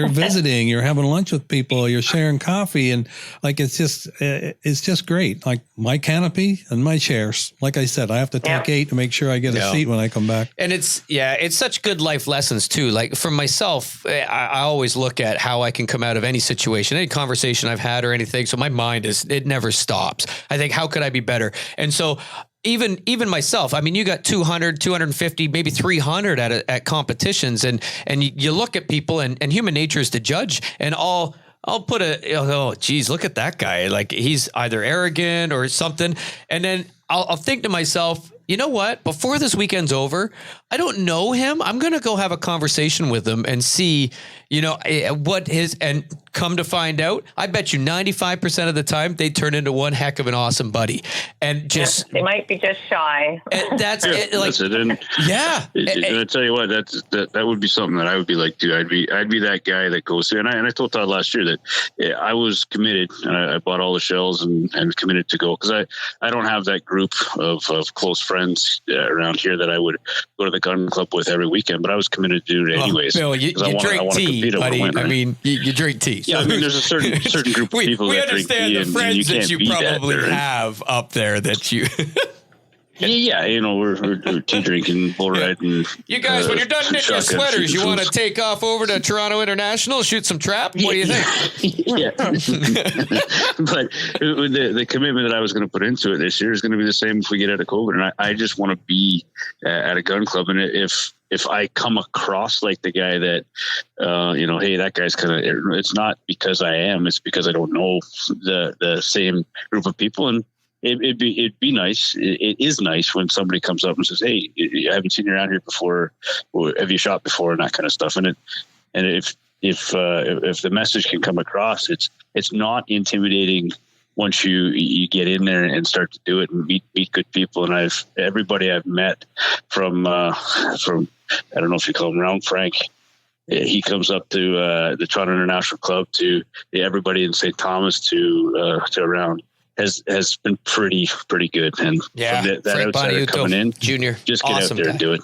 visiting, you're having lunch with people, you're sharing coffee, and like it's just great. Like my canopy and my chairs. Like I said, I have to take 8 to make sure I get a seat when I come back. And it's such good life lessons too. Like for myself, I always look at how I can come out of any situation, any conversation I've had or anything. So my mind it never stops. I think, how could I be better? And so even myself, I mean, you got 200, 250, maybe 300 at competitions, and you look at people, and human nature is to judge, and I'll put geez, look at that guy. Like he's either arrogant or something. And then I'll think to myself, you know what? Before this weekend's over, I don't know him. I'm going to go have a conversation with him and see, and come to find out, I bet you 95% of the time they turn into one heck of an awesome buddy. And just, they might be just shy. And that's it. Like, that's it. And I tell you what, that would be something that I would be like, dude, I'd be that guy that goes through. And I told Todd last year that I was committed, and I bought all the shells and committed to go. Cause I don't have that group of close friends around here that I would go to the gun club with every weekend, but I was committed to do it anyways. Bill, you drink tea, buddy. Win, right? I mean, you drink tea. So yeah, I mean, there's a certain group of people that drink tea, we understand the friends that you probably that, have up there that you... Yeah, we're tea drinking, bull riding. You guys, when you're done knitting your sweaters, you want to take off over to Toronto International, shoot some trap? What do you think? Yeah. But the commitment that I was going to put into it this year is going to be the same if we get out of COVID. And I just want to be at a gun club. And if I come across like the guy that, hey, that guy's kind of, it's not because I am, it's because I don't know the same group of people. And it'd be nice. It is nice when somebody comes up and says, "Hey, I haven't seen you around here before, or have you shot before?" and that kind of stuff. And if the message can come across, it's not intimidating once you get in there and start to do it and meet good people. And everybody I've met from I don't know if you call him Round Frank. He comes up to the Toronto International Club, to everybody in St. Thomas, to around. Has been pretty good, and that outsider coming in, Junior, just get out there and do it.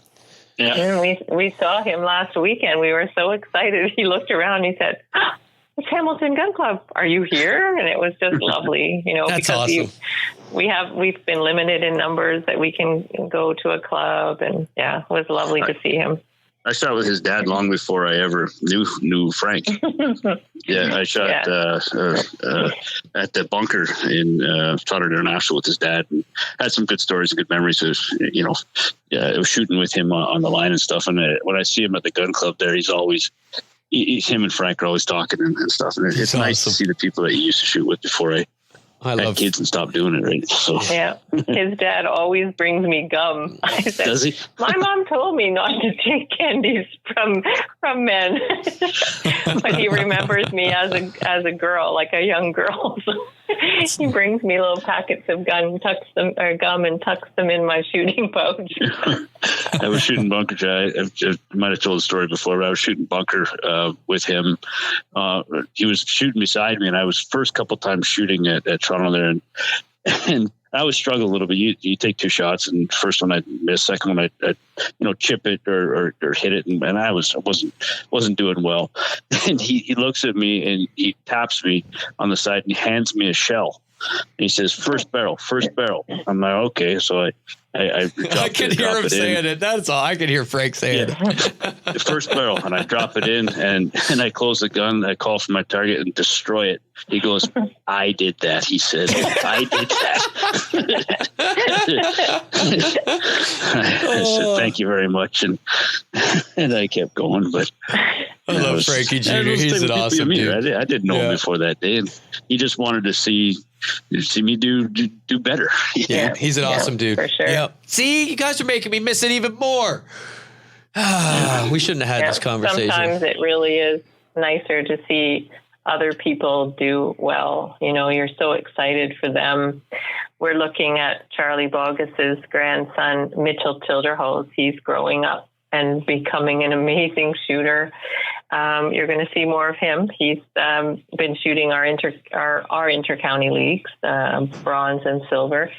Yeah, and we saw him last weekend. We were so excited. He looked around. And he said, "It's Hamilton Gun Club. Are you here?" And it was just lovely, That's because awesome. we've been limited in numbers that we can go to a club, and it was lovely to see him. I shot with his dad long before I ever knew Frank. Yeah, I shot at the bunker in Toronto International with his dad, and had some good stories and good memories of, I was shooting with him on the line and stuff. And when I see him at the gun club there, him and Frank are always talking and stuff. And it's nice to see the people that he used to shoot with before I had kids and stopped doing it, right? So. Yeah, his dad always brings me gum. I said, does he? My mom told me not to take candies from men, but he remembers me as a girl, like a young girl. So he brings me little packets of gum and tucks them in my shooting pouch. I was shooting bunker. I might have told the story before, but I was shooting bunker with him. He was shooting beside me, and I was first couple times shooting at Toronto there, and I always struggle a little bit. You take 2 shots, and first one I miss, second one I chip it or hit it, and I wasn't doing well. And he looks at me and he taps me on the side and he hands me a shell. And he says, first barrel. I'm like, okay. So I can hear him saying it. That's all. I can hear Frank saying it. First barrel, and I drop it in, and I close the gun. I call for my target and destroy it. He goes, I did that. He said, I did that. I said, thank you very much, and I kept going. But I love Frankie Jr. He's an awesome dude. I didn't know him before that day, and he just wanted to see me do better. Yeah, he's an awesome dude. For sure. Yep. See, you guys are making me miss it even more. We shouldn't have had this conversation. Sometimes it really is nicer to see other people do well. You're so excited for them. We're looking at Charlie Bogus's grandson, Mitchell Tilderhose. He's growing up and becoming an amazing shooter. You're going to see more of him. He's been shooting our inter-county leagues, bronze and silver,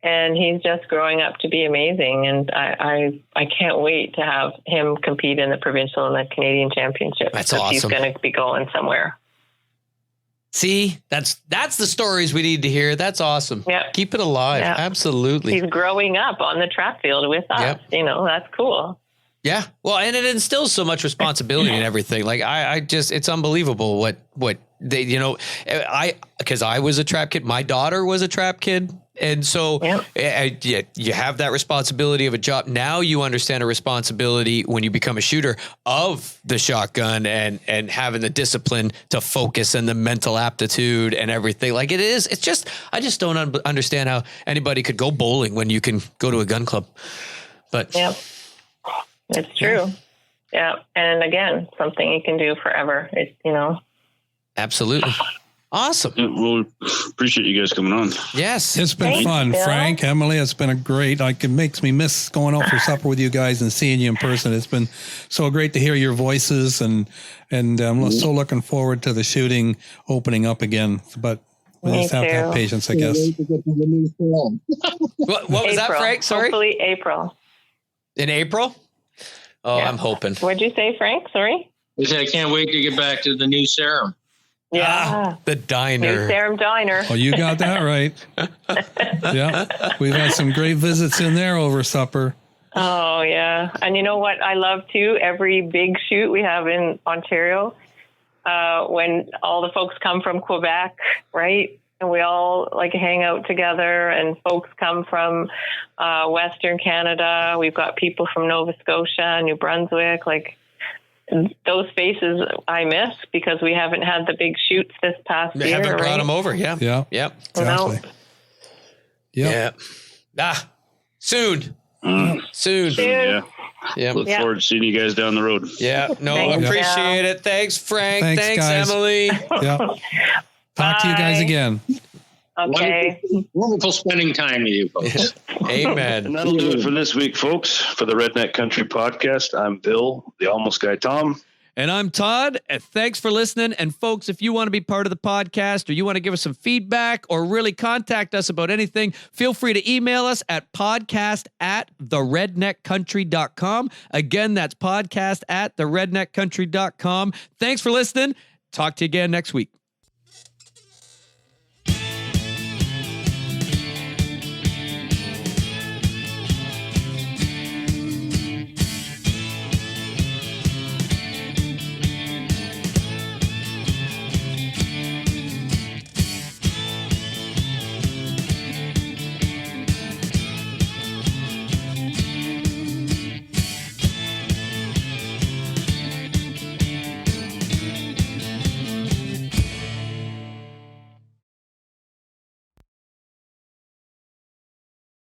and he's just growing up to be amazing. And I can't wait to have him compete in the provincial and the Canadian championship. That's awesome. He's going to be going somewhere. See, that's the stories we need to hear. That's awesome. Yep. Keep it alive. Yep. Absolutely. He's growing up on the track field with us. Yep. That's cool. Yeah. Well, and it instills so much responsibility and everything. Like I just, it's unbelievable what they, because I was a trap kid. My daughter was a trap kid. And so you have that responsibility of a job. Now you understand a responsibility when you become a shooter of the shotgun and having the discipline to focus and the mental aptitude and everything. Like it's just, I just don't understand how anybody could go bowling when you can go to a gun club. But it's true. Yeah. And again, something you can do forever. Absolutely. Awesome. Well, appreciate you guys coming on. Yes. It's been fun, Bill. Frank, Emily. It's been it makes me miss going out for supper with you guys and seeing you in person. It's been so great to hear your voices, and I'm so looking forward to the shooting opening up again. But we just have to have patience, I guess. What was that, Frank? Sorry? Hopefully April. In April? Oh, yeah. I'm hoping. What'd you say, Frank? Sorry? I said, I can't wait to get back to the new serum. Yeah. The diner. New Serum Diner. Oh, you got that right. Yeah. We've had some great visits in there over supper. Oh, yeah. And you know what I love, too? Every big shoot we have in Ontario, when all the folks come from Quebec, right? And we all hang out together, and folks come from Western Canada. We've got people from Nova Scotia, New Brunswick, those faces I miss because we haven't had the big shoots this past year. They haven't brought them over. Yeah. Yeah. Yep. Exactly. Yep. Yeah. Soon. Soon. Yeah. Yeah. Look forward to seeing you guys down the road. Yeah. No, Thanks, appreciate it. Thanks, Frank. Thanks guys. Emily. Yeah. Talk to you guys again. Okay. Wonderful spending time with you folks. Amen. And that'll do it for this week, folks. For the Redneck Country Podcast, I'm Bill, the Almost Guy Thom. And I'm Todd. And thanks for listening. And folks, if you want to be part of the podcast or you want to give us some feedback or really contact us about anything, feel free to email us at podcast@theredneckcountry.com. Again, that's podcast@theredneckcountry.com. Thanks for listening. Talk to you again next week.